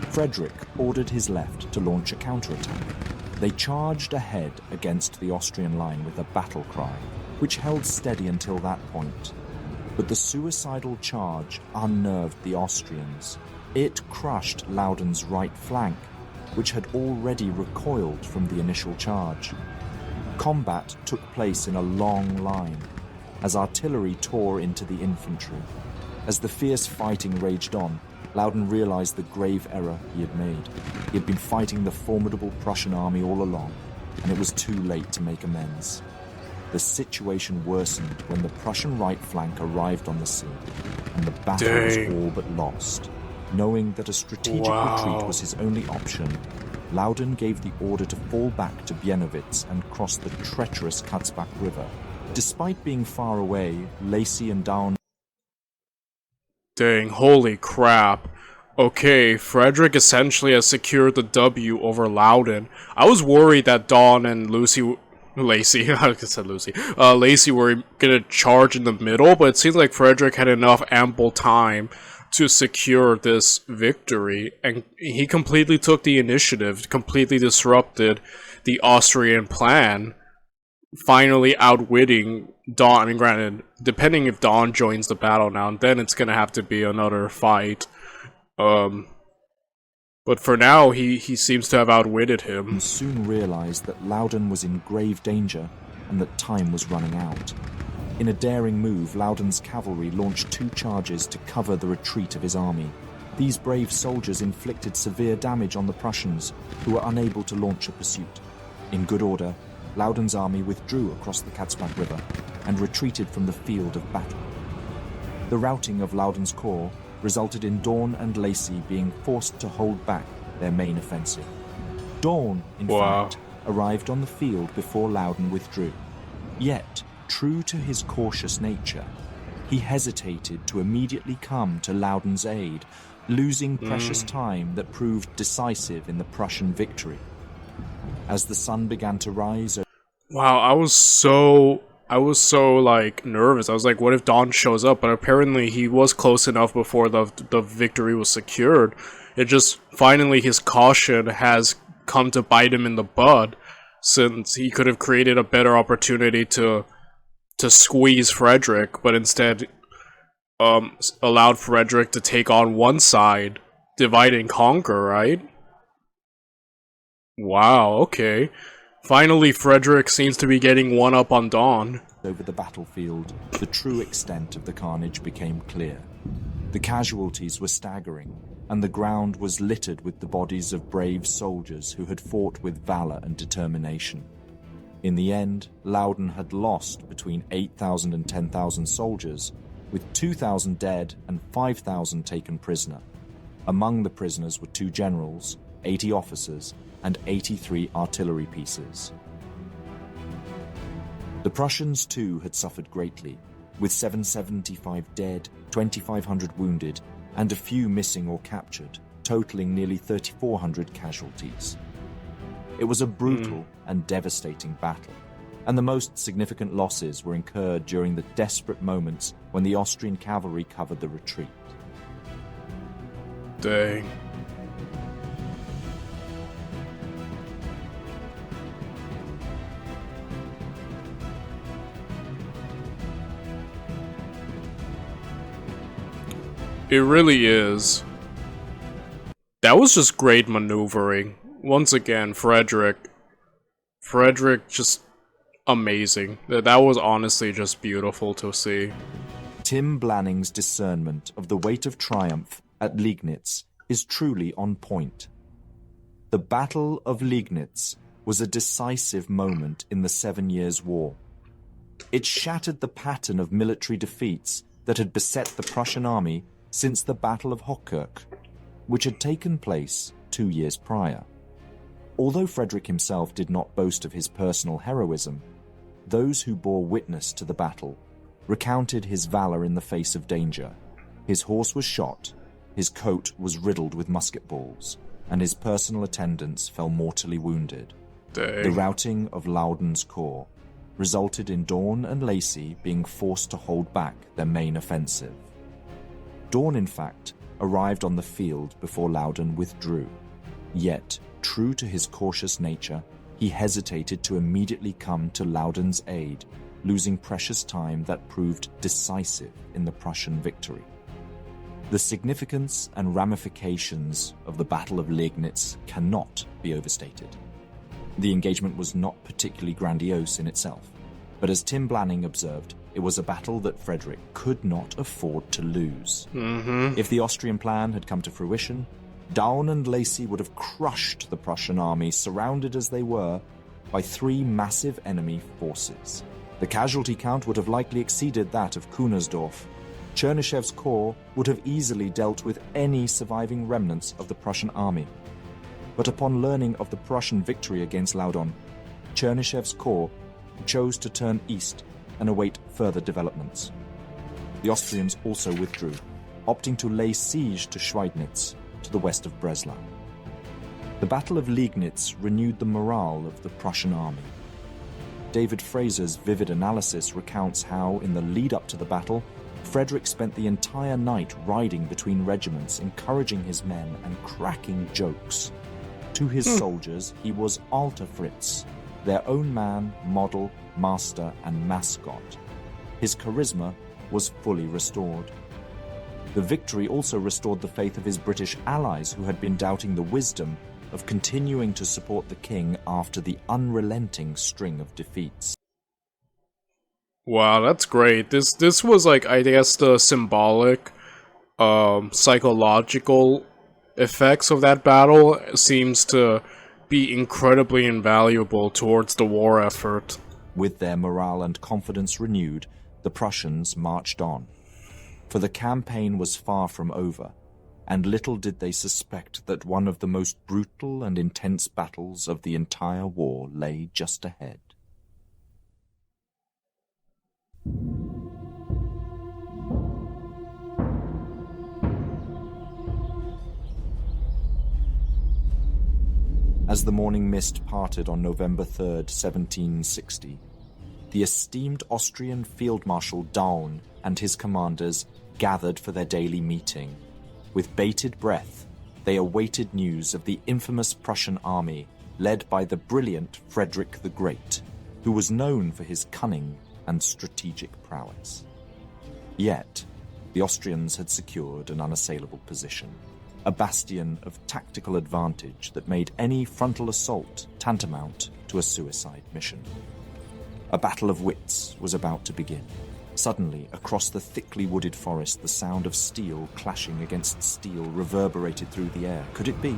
Frederick ordered his left to launch a counterattack. They charged ahead against the Austrian line with a battle cry, which held steady until that point. But the suicidal charge unnerved the Austrians. It crushed Louden's right flank, which had already recoiled from the initial charge. Combat took place in a long line, as artillery tore into the infantry. As the fierce fighting raged on, Loudon realized the grave error he had made. He had been fighting the formidable Prussian army all along, and it was too late to make amends. The situation worsened when the Prussian right flank arrived on the scene, and the battle was all but lost. Knowing that a strategic retreat was his only option, Loudon gave the order to fall back to Bienowitz and cross the treacherous Katzbach River. Despite being far away, Lacy and Daun... Dang, holy crap. Okay, Frederick essentially has secured the W over Loudon. I was worried that Dawn and Lacy, I said Lucy. Lacy were gonna charge in the middle, but it seems like Frederick had enough ample time to secure this victory, and he completely took the initiative, completely disrupted the Austrian plan, finally outwitting Dawn. I mean, granted, depending if Dawn joins the battle now, then it's gonna have to be another fight. But for now, he seems to have outwitted him. And soon realized that Loudon was in grave danger and that time was running out. In a daring move, Loudon's cavalry launched 2 charges to cover the retreat of his army. These brave soldiers inflicted severe damage on the Prussians, who were unable to launch a pursuit. In good order, Loudon's army withdrew across the Katzbach River and retreated from the field of battle. The routing of Loudon's corps resulted in Daun and Lacy being forced to hold back their main offensive. Daun, in fact, arrived on the field before Loudon withdrew. Yet, true to his cautious nature, he hesitated to immediately come to Loudon's aid, losing precious time that proved decisive in the Prussian victory. As the sun began to rise... Wow, I was so like nervous. I was like, what if Dawn shows up? But apparently he was close enough before the victory was secured. It just, finally his caution has come to bite him in the butt, since he could have created a better opportunity to squeeze Frederick, but instead allowed Frederick to take on one side, divide and conquer, right? Wow, okay. Finally, Frederick seems to be getting one up on Dawn. Over the battlefield, the true extent of the carnage became clear. The casualties were staggering, and the ground was littered with the bodies of brave soldiers who had fought with valor and determination. In the end, Loudon had lost between 8,000 and 10,000 soldiers, with 2,000 dead and 5,000 taken prisoner. Among the prisoners were 2 generals, 80 officers, and 83 artillery pieces. The Prussians too had suffered greatly, with 775 dead, 2,500 wounded, and a few missing or captured, totaling nearly 3,400 casualties. It was a brutal and devastating battle, and the most significant losses were incurred during the desperate moments when the Austrian cavalry covered the retreat. Dang. It really is. That was just great maneuvering. Once again, Frederick just amazing. That was honestly just beautiful to see. Tim Blanning's discernment of the weight of triumph at Liegnitz is truly on point. The Battle of Liegnitz was a decisive moment in the 7 Years' War. It shattered the pattern of military defeats that had beset the Prussian army since the Battle of Hochkirch, which had taken place 2 years prior. Although Frederick himself did not boast of his personal heroism, those who bore witness to the battle recounted his valor in the face of danger. His horse was shot, his coat was riddled with musket balls, and his personal attendants fell mortally wounded. Dang. The routing of Loudoun's corps resulted in Daun and Lacy being forced to hold back their main offensive. Daun, in fact, arrived on the field before Loudoun withdrew. Yet, true to his cautious nature, he hesitated to immediately come to Loudoun's aid, losing precious time that proved decisive in the Prussian victory. The significance and ramifications of the Battle of Liegnitz cannot be overstated. The engagement was not particularly grandiose in itself, but as Tim Blanning observed, it was a battle that Frederick could not afford to lose. If the Austrian plan had come to fruition, Daun and Lacy would have crushed the Prussian army, surrounded as they were by 3 massive enemy forces. The casualty count would have likely exceeded that of Kunersdorf. Chernyshev's corps would have easily dealt with any surviving remnants of the Prussian army. But upon learning of the Prussian victory against Loudoun, Chernyshev's corps chose to turn east and await further developments. The Austrians also withdrew, opting to lay siege to Schweidnitz, to the west of Breslau. The Battle of Liegnitz renewed the morale of the Prussian army. David Fraser's vivid analysis recounts how, in the lead-up to the battle, Frederick spent the entire night riding between regiments, encouraging his men and cracking jokes. To his soldiers, he was Alter Fritz, their own man, model, master, and mascot. His charisma was fully restored. The victory also restored the faith of his British allies, who had been doubting the wisdom of continuing to support the king after the unrelenting string of defeats. Wow, that's great. This was like, I guess, the symbolic, psychological effects of that battle seems to be incredibly invaluable towards the war effort. With their morale and confidence renewed, the Prussians marched on. For the campaign was far from over, and little did they suspect that one of the most brutal and intense battles of the entire war lay just ahead. As the morning mist parted on November 3rd, 1760, the esteemed Austrian Field Marshal Daun and his commanders gathered for their daily meeting. With bated breath, they awaited news of the infamous Prussian army led by the brilliant Frederick the Great, who was known for his cunning and strategic prowess. Yet, the Austrians had secured an unassailable position, a bastion of tactical advantage that made any frontal assault tantamount to a suicide mission. A battle of wits was about to begin. Suddenly, across the thickly wooded forest, the sound of steel clashing against steel reverberated through the air. Could it be?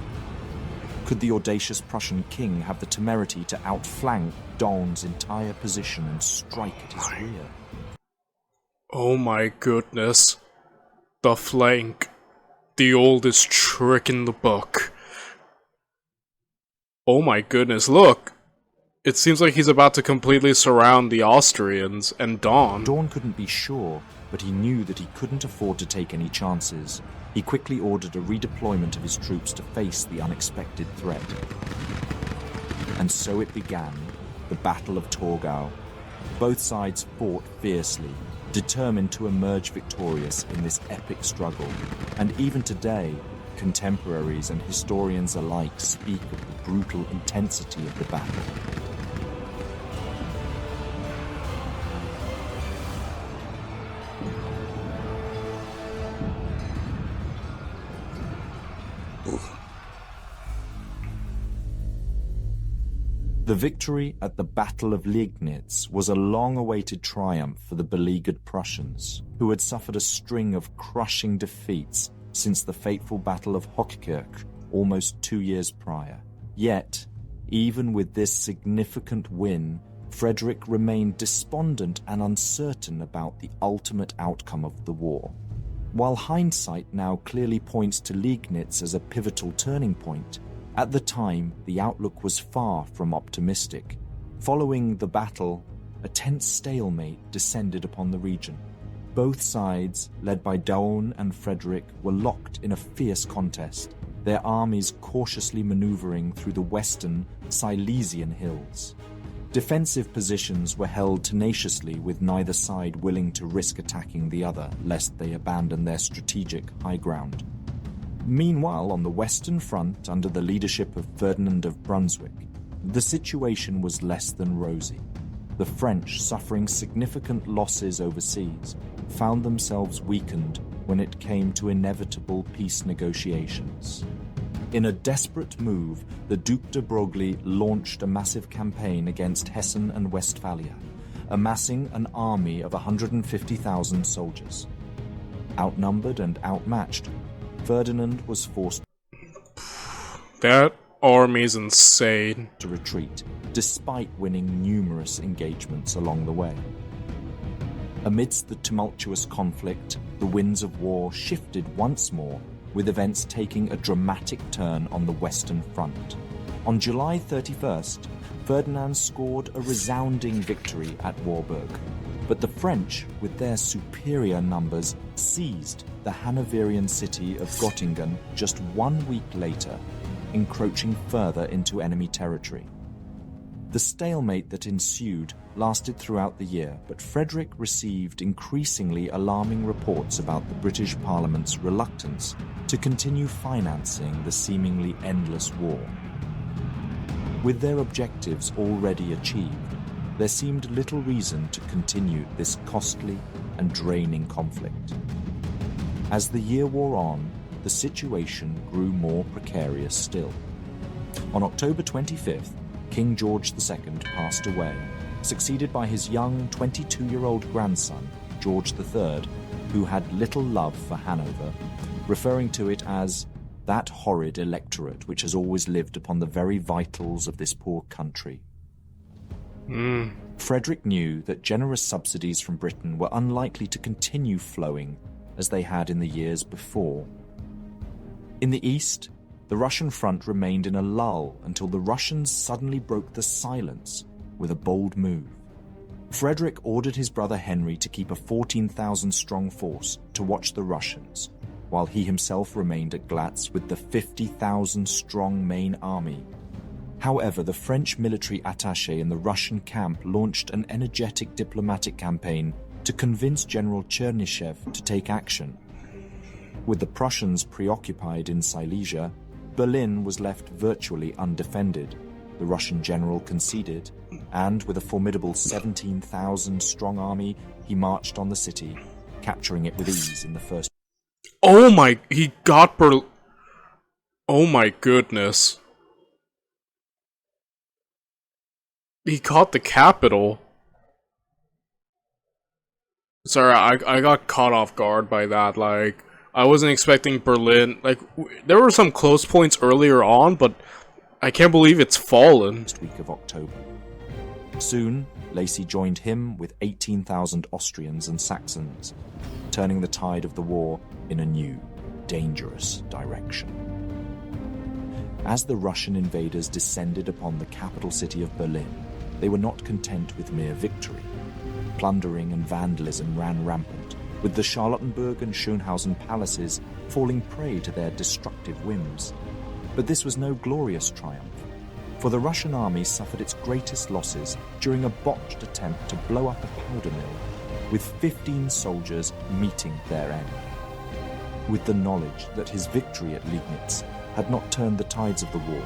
Could the audacious Prussian king have the temerity to outflank Daun's entire position and strike at his rear? Oh my goodness. The flank. The oldest trick in the book. Oh my goodness, look! It seems like he's about to completely surround the Austrians and Daun. Daun couldn't be sure, but he knew that he couldn't afford to take any chances. He quickly ordered a redeployment of his troops to face the unexpected threat. And so it began, the Battle of Torgau. Both sides fought fiercely, determined to emerge victorious in this epic struggle. And even today, contemporaries and historians alike speak of the brutal intensity of the battle. The The victory at the Battle of Liegnitz was a long-awaited triumph for the beleaguered Prussians, who had suffered a string of crushing defeats since the fateful Battle of Hochkirch almost 2 years prior. Yet, even with this significant win, Frederick remained despondent and uncertain about the ultimate outcome of the war. While hindsight now clearly points to Liegnitz as a pivotal turning point, at the time the outlook was far from optimistic. Following the battle, a tense stalemate descended upon the region. Both sides, led by Daun and Frederick, were locked in a fierce contest, their armies cautiously maneuvering through the western Silesian hills. Defensive positions were held tenaciously, with neither side willing to risk attacking the other, lest they abandon their strategic high ground. Meanwhile, on the Western Front, under the leadership of Ferdinand of Brunswick, the situation was less than rosy. The French, suffering significant losses overseas, found themselves weakened when it came to inevitable peace negotiations. In a desperate move, the Duc de Broglie launched a massive campaign against Hessen and Westphalia, amassing an army of 150,000 soldiers. Outnumbered and outmatched, Ferdinand was forced That army's insane. to retreat, despite winning numerous engagements along the way. Amidst the tumultuous conflict, the winds of war shifted once more, with events taking a dramatic turn on the Western Front. On July 31st, Ferdinand scored a resounding victory at Warburg, but the French, with their superior numbers, seized the Hanoverian city of Göttingen just 1 week later, encroaching further into enemy territory. The stalemate that ensued lasted throughout the year, but Frederick received increasingly alarming reports about the British Parliament's reluctance to continue financing the seemingly endless war. With their objectives already achieved, there seemed little reason to continue this costly and draining conflict. As the year wore on, the situation grew more precarious still. On October 25th, King George II passed away, succeeded by his young 22-year-old grandson, George III, who had little love for Hanover, referring to it as that horrid electorate which has always lived upon the very vitals of this poor country. Frederick knew that generous subsidies from Britain were unlikely to continue flowing as they had in the years before. In the east, the Russian front remained in a lull until the Russians suddenly broke the silence with a bold move. Frederick ordered his brother Henry to keep a 14,000-strong force to watch the Russians, while he himself remained at Glatz with the 50,000-strong main army. However, the French military attaché in the Russian camp launched an energetic diplomatic campaign to convince General Chernyshev to take action. With the Prussians preoccupied in Silesia, Berlin was left virtually undefended. The Russian general conceded, and with a formidable 17,000-strong army, he marched on the city, capturing it with ease in the first... Oh my... He got Oh my goodness. He caught the capital. Sorry, I got caught off guard by that, like... I wasn't expecting Berlin. Like, there were some close points earlier on, but I can't believe it's fallen. Week of October. Soon, Lacy joined him with 18,000 Austrians and Saxons, turning the tide of the war in a new, dangerous direction. As the Russian invaders descended upon the capital city of Berlin, they were not content with mere victory. Plundering and vandalism ran rampant, with the Charlottenburg and Schönhausen palaces falling prey to their destructive whims. But this was no glorious triumph, for the Russian army suffered its greatest losses during a botched attempt to blow up a powder mill, with 15 soldiers meeting their end. With the knowledge that his victory at Liegnitz had not turned the tides of the war,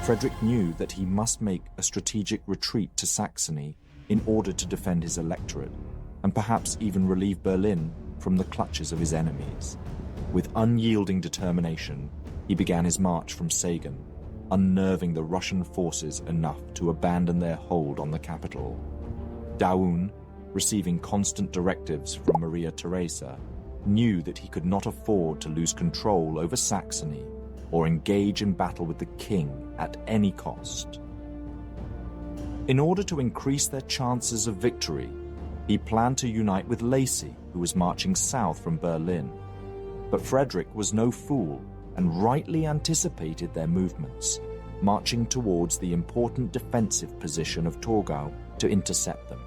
Frederick knew that he must make a strategic retreat to Saxony in order to defend his electorate, and perhaps even relieve Berlin from the clutches of his enemies. With unyielding determination, he began his march from Sagan, unnerving the Russian forces enough to abandon their hold on the capital. Daun, receiving constant directives from Maria Theresa, knew that he could not afford to lose control over Saxony or engage in battle with the king at any cost. In order to increase their chances of victory, he planned to unite with Lacy, who was marching south from Berlin. But Frederick was no fool and rightly anticipated their movements, marching towards the important defensive position of Torgau to intercept them.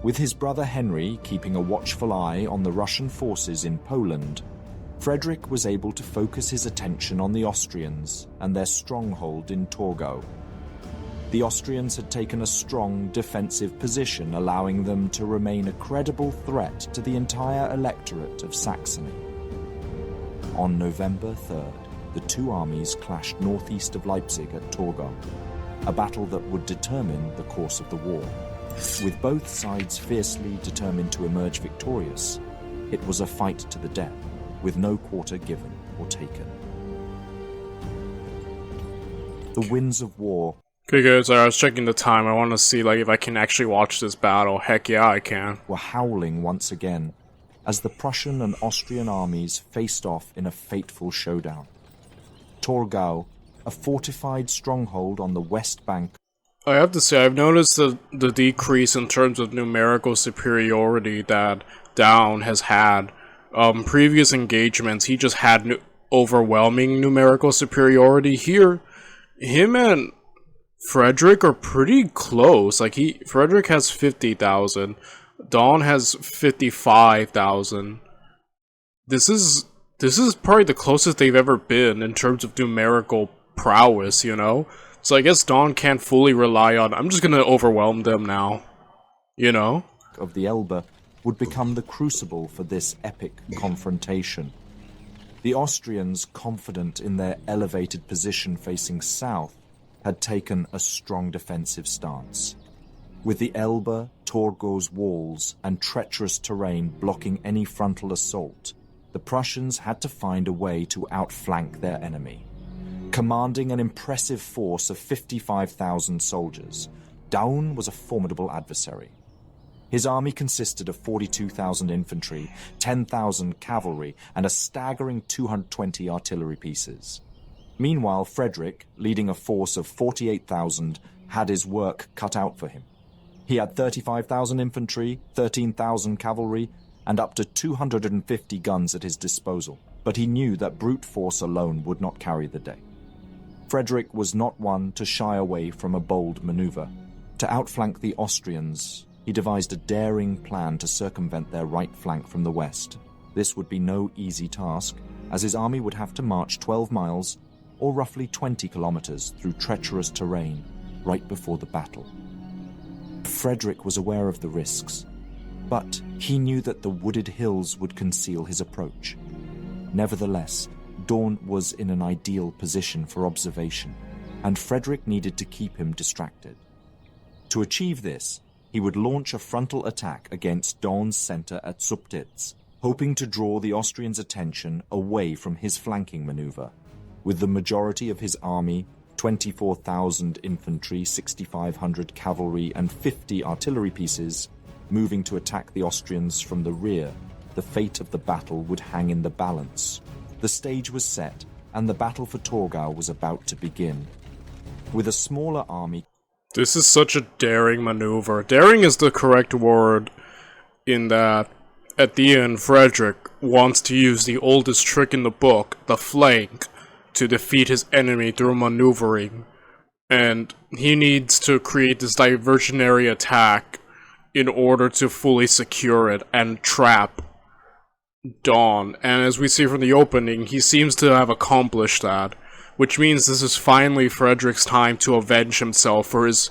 With his brother Henry keeping a watchful eye on the Russian forces in Poland, Frederick was able to focus his attention on the Austrians and their stronghold in Torgau. The Austrians had taken a strong defensive position, allowing them to remain a credible threat to the entire electorate of Saxony. On November 3rd, the two armies clashed northeast of Leipzig at Torgau, a battle that would determine the course of the war. With both sides fiercely determined to emerge victorious, it was a fight to the death, with no quarter given or taken. The winds of war. Okay guys, I was checking the time. I want to see if I can actually watch this battle. Heck yeah, I can. Were howling once again as the Prussian and Austrian armies faced off in a fateful showdown. Torgau, a fortified stronghold on the west bank. I have to say, I've noticed the decrease in terms of numerical superiority that Daun has had. Previous engagements, he just had overwhelming numerical superiority. Here, him and Frederick are pretty close. Frederick has 50,000. Daun has 55,000. This is probably the closest they've ever been in terms of numerical prowess, you know? So I guess Daun can't fully rely on, I'm just gonna overwhelm them now, you know? Of the Elbe would become the crucible for this epic confrontation. The Austrians, confident in their elevated position facing south, had taken a strong defensive stance. With the Elbe, Torgau's walls, and treacherous terrain blocking any frontal assault, the Prussians had to find a way to outflank their enemy. Commanding an impressive force of 55,000 soldiers, Daun was a formidable adversary. His army consisted of 42,000 infantry, 10,000 cavalry, and a staggering 220 artillery pieces. Meanwhile, Frederick, leading a force of 48,000, had his work cut out for him. He had 35,000 infantry, 13,000 cavalry, and up to 250 guns at his disposal, but he knew that brute force alone would not carry the day. Frederick was not one to shy away from a bold maneuver. To outflank the Austrians, he devised a daring plan to circumvent their right flank from the west. This would be no easy task, as his army would have to march 12 miles, or roughly 20 kilometers, through treacherous terrain right before the battle. Frederick was aware of the risks, but he knew that the wooded hills would conceal his approach. Nevertheless, Daun was in an ideal position for observation, and Frederick needed to keep him distracted. To achieve this, he would launch a frontal attack against Daun's center at Subtitz, hoping to draw the Austrians' attention away from his flanking maneuver. With the majority of his army, 24,000 infantry, 6,500 cavalry, and 50 artillery pieces, moving to attack the Austrians from the rear, the fate of the battle would hang in the balance. The stage was set, and the battle for Torgau was about to begin. With a smaller army... This is such a daring maneuver. Daring is the correct word, in that, at the end, Frederick wants to use the oldest trick in the book, the flank, to defeat his enemy through maneuvering. And he needs to create this diversionary attack in order to fully secure it and trap Daun, and as we see from the opening, he seems to have accomplished that, which means this is finally Frederick's time to avenge himself for his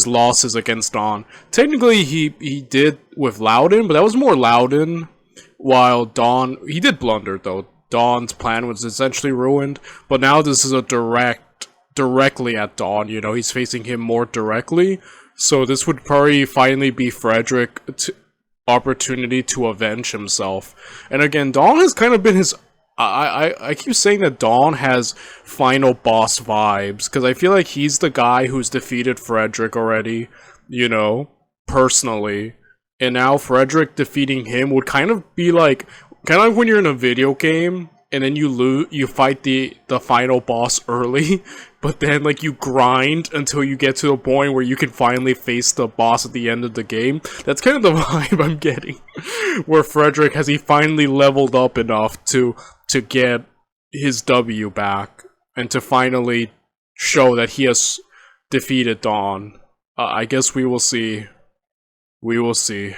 losses against Daun. Technically, he did with Loudon, but that was more Loudon, while Daun, he did blunder though. Daun's plan was essentially ruined, but now this is a directly at Daun, you know, he's facing him more directly, so this would probably finally be Frederick's opportunity to avenge himself. And again, Daun has kind of been his I keep saying that Dawn has final boss vibes, because I feel like he's the guy who's defeated Frederick already, you know, personally. And now Frederick defeating him would kind of be like, kind of like when you're in a video game, and then you fight the final boss early, but then like you grind until you get to a point where you can finally face the boss at the end of the game. That's kind of the vibe I'm getting, where Frederick he finally leveled up enough to get his W back and to finally show that he has defeated Dawn. I guess we will see. We will see.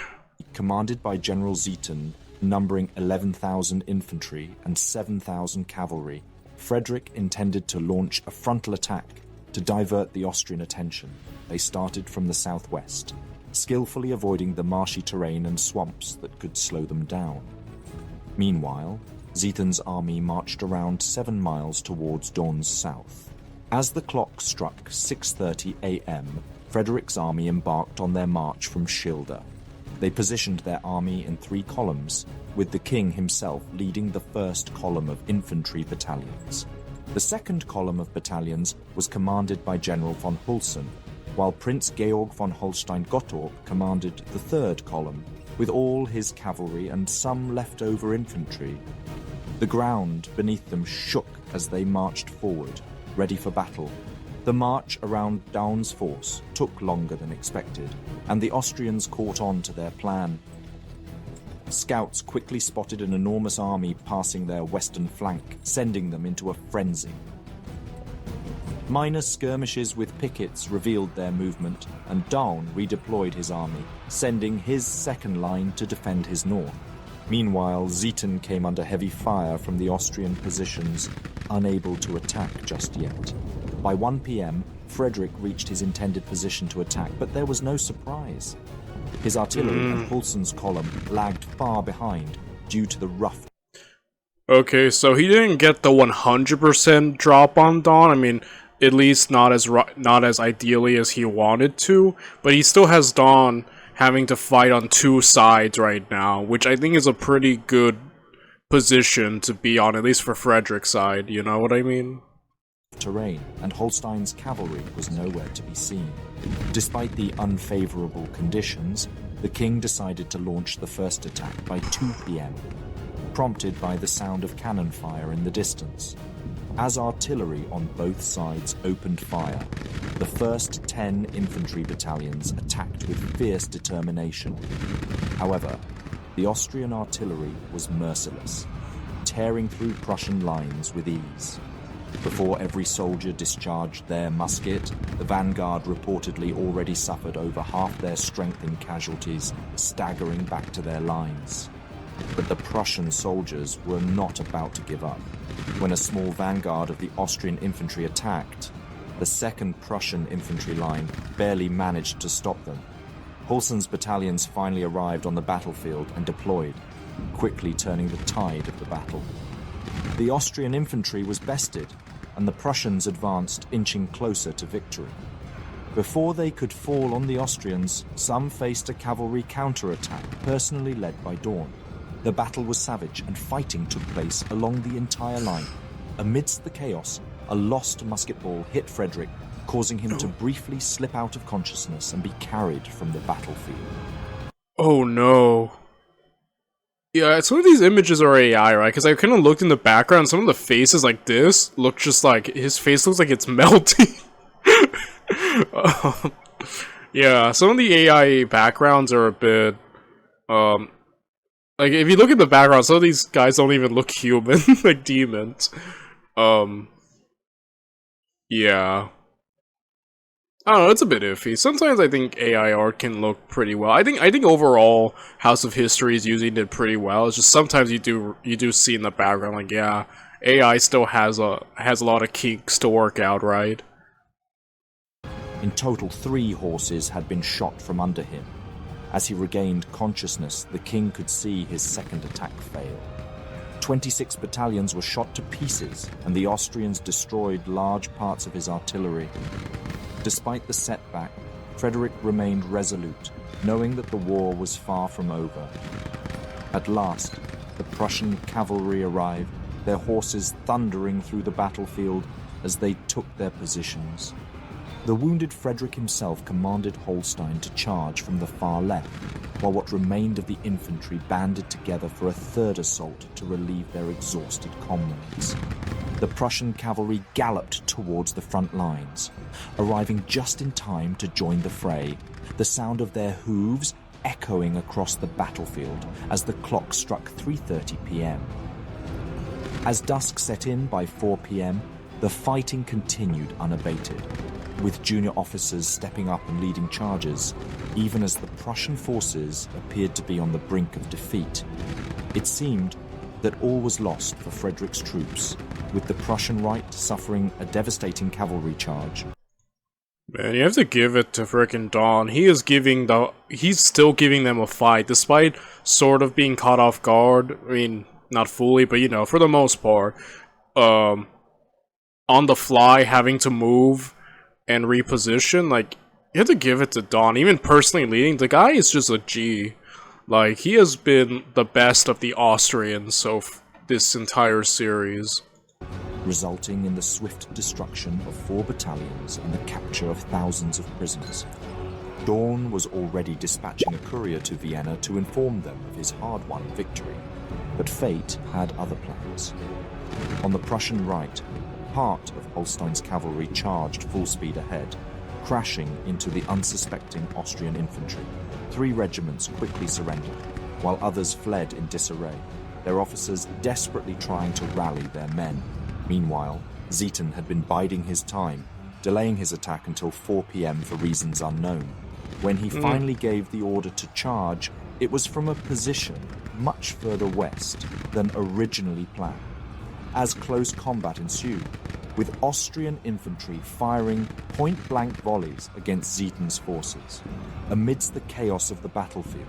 Commanded by General Zieten, numbering 11,000 infantry and 7,000 cavalry, Frederick intended to launch a frontal attack to divert the Austrian attention. They started from the southwest, skillfully avoiding the marshy terrain and swamps that could slow them down. Meanwhile, Zieten's army marched around 7 miles towards Dawn's south. As the clock struck 6:30 a.m., Frederick's army embarked on their march from Schilde. They positioned their army in 3 columns, with the king himself leading the first column of infantry battalions. The second column of battalions was commanded by General von Hulsen, while Prince Georg von Holstein-Gottorp commanded the third column, with all his cavalry and some leftover infantry. The ground beneath them shook as they marched forward, ready for battle. The march around Daun's force took longer than expected, and the Austrians caught on to their plan. Scouts quickly spotted an enormous army passing their western flank, sending them into a frenzy. Minor skirmishes with pickets revealed their movement, and Daun redeployed his army, sending his second line to defend his north. Meanwhile, Zieten came under heavy fire from the Austrian positions, unable to attack just yet. By 1 p.m., Frederick reached his intended position to attack, but there was no surprise. His artillery and Hulsen's column lagged far behind due to the rough... Okay, so he didn't get the 100% drop on Dawn. I mean, at least not as ideally as he wanted to, but he still has Dawn having to fight on 2 sides right now, which I think is a pretty good position to be on, at least for Frederick's side, you know what I mean? Terrain, and Holstein's cavalry was nowhere to be seen. Despite the unfavorable conditions, the king decided to launch the first attack by 2 p.m., prompted by the sound of cannon fire in the distance. As artillery on both sides opened fire, the first 10 infantry battalions attacked with fierce determination. However, the Austrian artillery was merciless, tearing through Prussian lines with ease. Before every soldier discharged their musket, the vanguard reportedly already suffered over half their strength in casualties, staggering back to their lines. But the Prussian soldiers were not about to give up. When a small vanguard of the Austrian infantry attacked, the second Prussian infantry line barely managed to stop them. Hulsen's battalions finally arrived on the battlefield and deployed, quickly turning the tide of the battle. The Austrian infantry was bested, and the Prussians advanced, inching closer to victory. Before they could fall on the Austrians, some faced a cavalry counterattack, personally led by Daun. The battle was savage, and fighting took place along the entire line. Amidst the chaos, a lost musket ball hit Frederick, causing him to briefly slip out of consciousness and be carried from the battlefield. Oh no. Yeah, some of these images are AI, right? Because I kind of looked in the background, some of the faces like this look just like, his face looks like it's melting. Yeah, some of the AI backgrounds are a bit, like, if you look at the background, some of these guys don't even look human, like demons. Yeah. I don't know, it's a bit iffy. Sometimes I think AI art can look pretty well. I think overall House of History is using it pretty well. It's just sometimes you do see in the background, like, yeah, AI still has a lot of kinks to work out, right? In total, 3 horses had been shot from under him. As he regained consciousness, the king could see his second attack fail. 26 battalions were shot to pieces, and the Austrians destroyed large parts of his artillery. Despite the setback, Frederick remained resolute, knowing that the war was far from over. At last, the Prussian cavalry arrived, their horses thundering through the battlefield as they took their positions. The wounded Frederick himself commanded Holstein to charge from the far left, while what remained of the infantry banded together for a third assault to relieve their exhausted comrades. The Prussian cavalry galloped towards the front lines, arriving just in time to join the fray, the sound of their hooves echoing across the battlefield as the clock struck 3:30 p.m. As dusk set in by 4 p.m., the fighting continued unabated, with junior officers stepping up and leading charges, even as the Prussian forces appeared to be on the brink of defeat. It seemed that all was lost for Frederick's troops, with the Prussian right suffering a devastating cavalry charge. Man, you have to give it to frickin' Dawn. He's still giving them a fight, despite sort of being caught off guard. I mean, not fully, but you know, for the most part. On the fly, having to move and reposition, like, you have to give it to Dawn. Even personally leading, the guy is just a G. Like, he has been the best of the Austrians this entire series. Resulting in the swift destruction of 4 battalions and the capture of thousands of prisoners. Dawn was already dispatching a courier to Vienna to inform them of his hard-won victory, but fate had other plans. On the Prussian right, part of Holstein's cavalry charged full speed ahead, crashing into the unsuspecting Austrian infantry. 3 regiments quickly surrendered, while others fled in disarray, their officers desperately trying to rally their men. Meanwhile, Zieten had been biding his time, delaying his attack until 4 p.m. for reasons unknown. When he finally gave the order to charge, it was from a position much further west than originally planned. As close combat ensued, with Austrian infantry firing point-blank volleys against Zieten's forces. Amidst the chaos of the battlefield,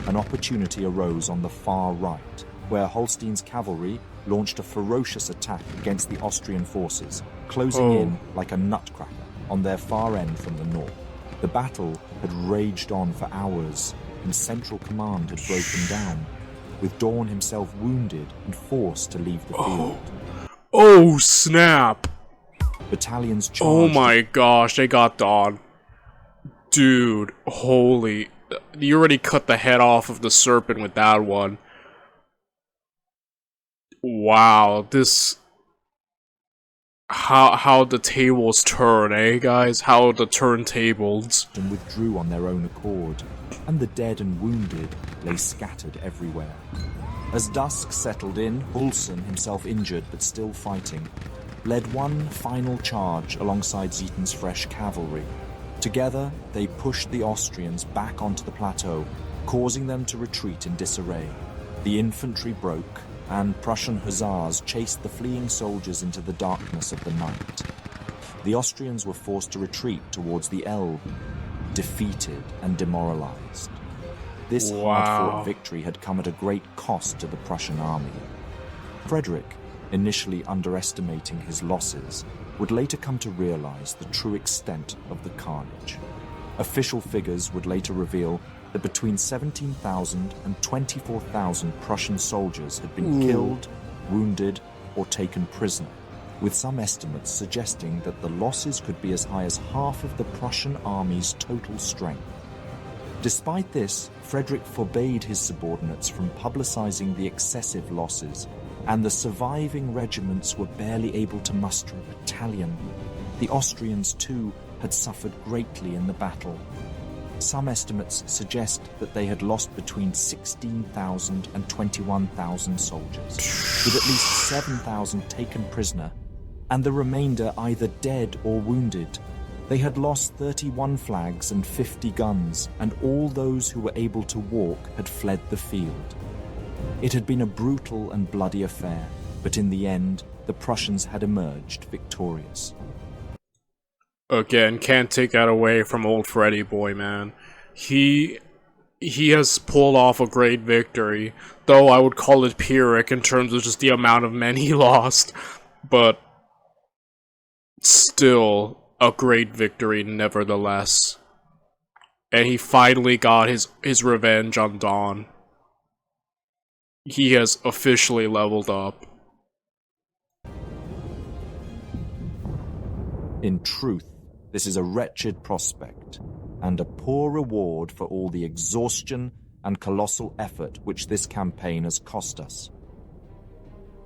an opportunity arose on the far right, where Holstein's cavalry launched a ferocious attack against the Austrian forces, closing in like a nutcracker on their far end from the north. The battle had raged on for hours, and Central Command had broken down, with Dawn himself wounded and forced to leave the field. Oh, snap! Battalions charged. Oh my gosh, they got Dawn. Dude, holy... You already cut the head off of the serpent with that one. Wow, this... How the tables turn, eh, guys? How the turntables. And withdrew on their own accord, and the dead and wounded lay scattered everywhere. As dusk settled in, Hulsen, himself injured but still fighting, led one final charge alongside Zieten's fresh cavalry. Together, they pushed the Austrians back onto the plateau, causing them to retreat in disarray. The infantry broke, and Prussian hussars chased the fleeing soldiers into the darkness of the night. The Austrians were forced to retreat towards the Elbe, defeated and demoralized. This hard-fought victory had come at a great cost to the Prussian army. Frederick, initially underestimating his losses, would later come to realize the true extent of the carnage. Official figures would later reveal that between 17,000 and 24,000 Prussian soldiers had been killed, wounded, or taken prisoner, with some estimates suggesting that the losses could be as high as half of the Prussian army's total strength. Despite this, Frederick forbade his subordinates from publicizing the excessive losses, and the surviving regiments were barely able to muster a battalion. The Austrians, too, had suffered greatly in the battle. Some estimates suggest that they had lost between 16,000 and 21,000 soldiers, with at least 7,000 taken prisoner, and the remainder either dead or wounded. They had lost 31 flags and 50 guns, and all those who were able to walk had fled the field. It had been a brutal and bloody affair, but in the end, the Prussians had emerged victorious. Again, can't take that away from old Freddy boy, man. He has pulled off a great victory, though I would call it Pyrrhic in terms of just the amount of men he lost, but still a great victory nevertheless. And he finally got his revenge on Dawn. He has officially leveled up. In truth, this is a wretched prospect, and a poor reward for all the exhaustion and colossal effort which this campaign has cost us.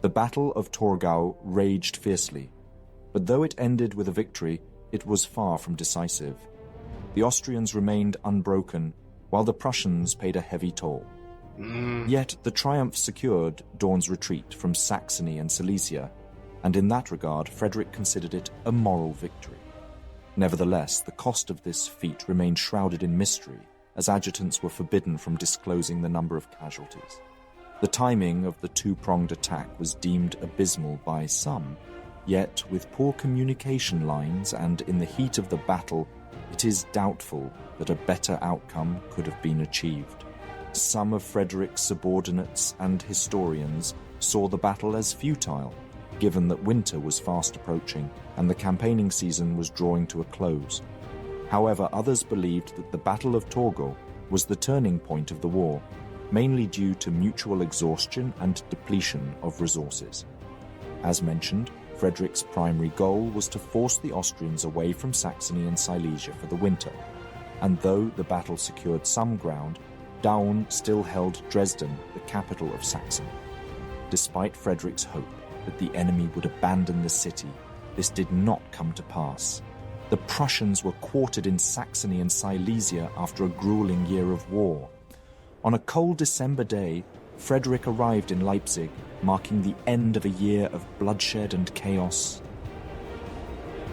The Battle of Torgau raged fiercely, but though it ended with a victory, it was far from decisive. The Austrians remained unbroken, while the Prussians paid a heavy toll. Yet the triumph secured Daun's retreat from Saxony and Silesia, and in that regard Frederick considered it a moral victory. Nevertheless, the cost of this feat remained shrouded in mystery, as adjutants were forbidden from disclosing the number of casualties. The timing of the two-pronged attack was deemed abysmal by some, yet with poor communication lines and in the heat of the battle, it is doubtful that a better outcome could have been achieved. Some of Frederick's subordinates and historians saw the battle as futile, given that winter was fast approaching and the campaigning season was drawing to a close. However, others believed that the Battle of Torgau was the turning point of the war, mainly due to mutual exhaustion and depletion of resources. As mentioned, Frederick's primary goal was to force the Austrians away from Saxony and Silesia for the winter, and though the battle secured some ground, Daun still held Dresden, the capital of Saxony. Despite Frederick's hope that the enemy would abandon the city, this did not come to pass. The Prussians were quartered in Saxony and Silesia after a grueling year of war. On a cold December day, Frederick arrived in Leipzig, marking the end of a year of bloodshed and chaos.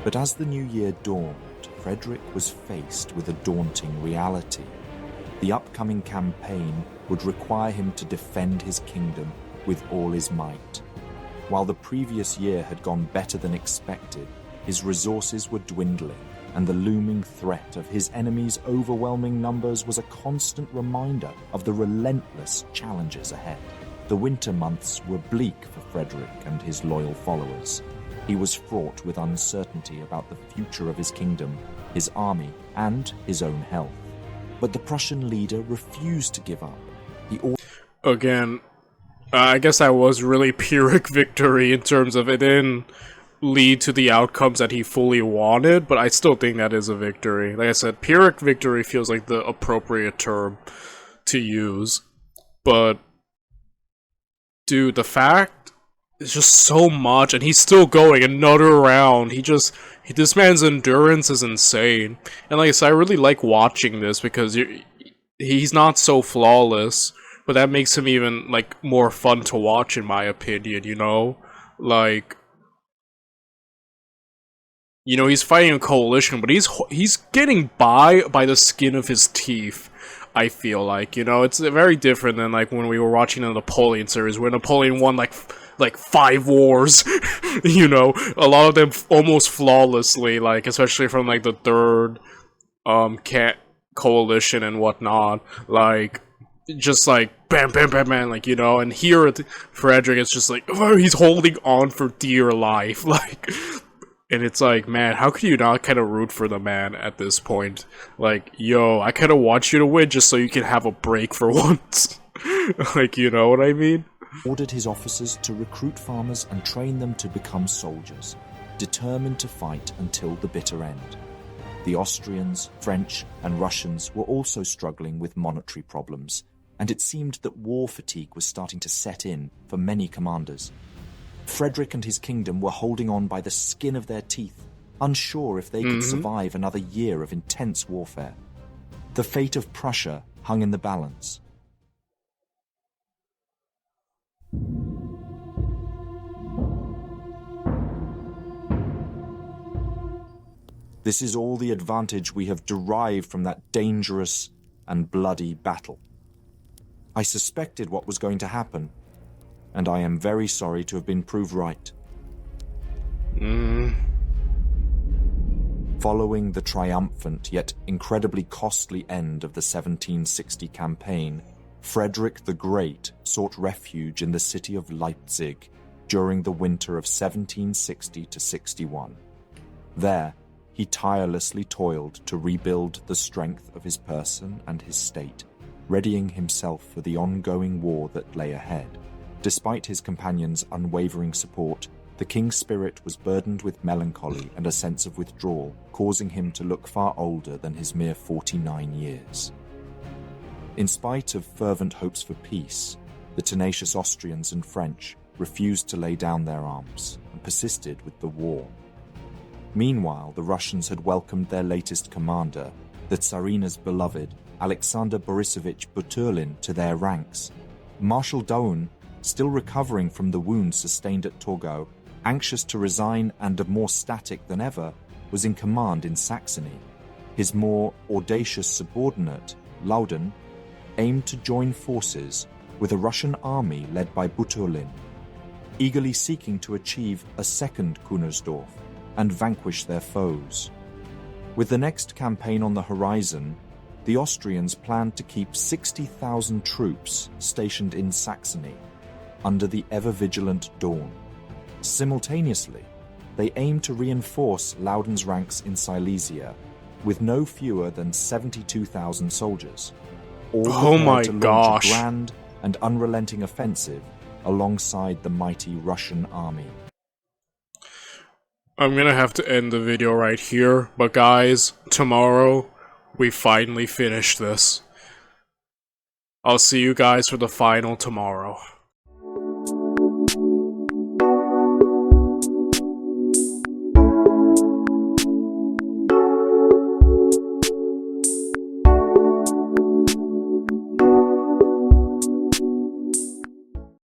But as the new year dawned, Frederick was faced with a daunting reality. The upcoming campaign would require him to defend his kingdom with all his might. While the previous year had gone better than expected, his resources were dwindling, and the looming threat of his enemies' overwhelming numbers was a constant reminder of the relentless challenges ahead. The winter months were bleak for Frederick and his loyal followers. He was fraught with uncertainty about the future of his kingdom, his army, and his own health. But the Prussian leader refused to give up. Again, I guess that was really Pyrrhic victory in terms of it didn't lead to the outcomes that he fully wanted, but I still think that is a victory. Like I said, Pyrrhic victory feels like the appropriate term to use. But, dude, the fact is just so much, and he's still going another round. This man's endurance is insane. And like I said, I really like watching this because he's not so flawless, but that makes him even, like, more fun to watch, in my opinion, you know? Like, you know, he's fighting a coalition, but he's getting by the skin of his teeth, I feel like, you know? It's very different than, like, when we were watching the Napoleon series, where Napoleon won, like 5 wars, you know? A lot of them almost flawlessly, like, especially from, like, the third, coalition and whatnot, like, just like, bam, bam, bam, bam, like, you know? And here, Frederick is just like, oh, he's holding on for dear life, like... And it's like, man, how could you not kind of root for the man at this point? Like, yo, I kind of want you to win just so you can have a break for once. Like, you know what I mean? Ordered his officers to recruit farmers and train them to become soldiers, determined to fight until the bitter end. The Austrians, French, and Russians were also struggling with monetary problems, and it seemed that war fatigue was starting to set in for many commanders. Frederick and his kingdom were holding on by the skin of their teeth, unsure if they could survive another year of intense warfare. The fate of Prussia hung in the balance. This is all the advantage we have derived from that dangerous and bloody battle. I suspected what was going to happen, and I am very sorry to have been proved right. Following the triumphant yet incredibly costly end of the 1760 campaign, Frederick the Great sought refuge in the city of Leipzig during the winter of 1760-61. There, he tirelessly toiled to rebuild the strength of his person and his state, readying himself for the ongoing war that lay ahead. Despite his companions' unwavering support, the king's spirit was burdened with melancholy and a sense of withdrawal, causing him to look far older than his mere 49 years. In spite of fervent hopes for peace, the tenacious Austrians and French refused to lay down their arms and persisted with the war. Meanwhile, the Russians had welcomed their latest commander, the Tsarina's beloved Alexander Borisovich Buturlin, to their ranks. Marshal Daun, still recovering from the wounds sustained at Torgau, anxious to resign and more static than ever, was in command in Saxony. His more audacious subordinate, Laudon, aimed to join forces with a Russian army led by Buturlin, eagerly seeking to achieve a second Kunersdorf and vanquish their foes. With the next campaign on the horizon, the Austrians planned to keep 60,000 troops stationed in Saxony under the ever-vigilant Daun. Simultaneously, they aimed to reinforce Laudon's ranks in Silesia with no fewer than 72,000 soldiers, all prepared to launch a grand and unrelenting offensive alongside the mighty Russian army. I'm gonna have to end the video right here, but guys, tomorrow we finally finish this. I'll see you guys for the final tomorrow.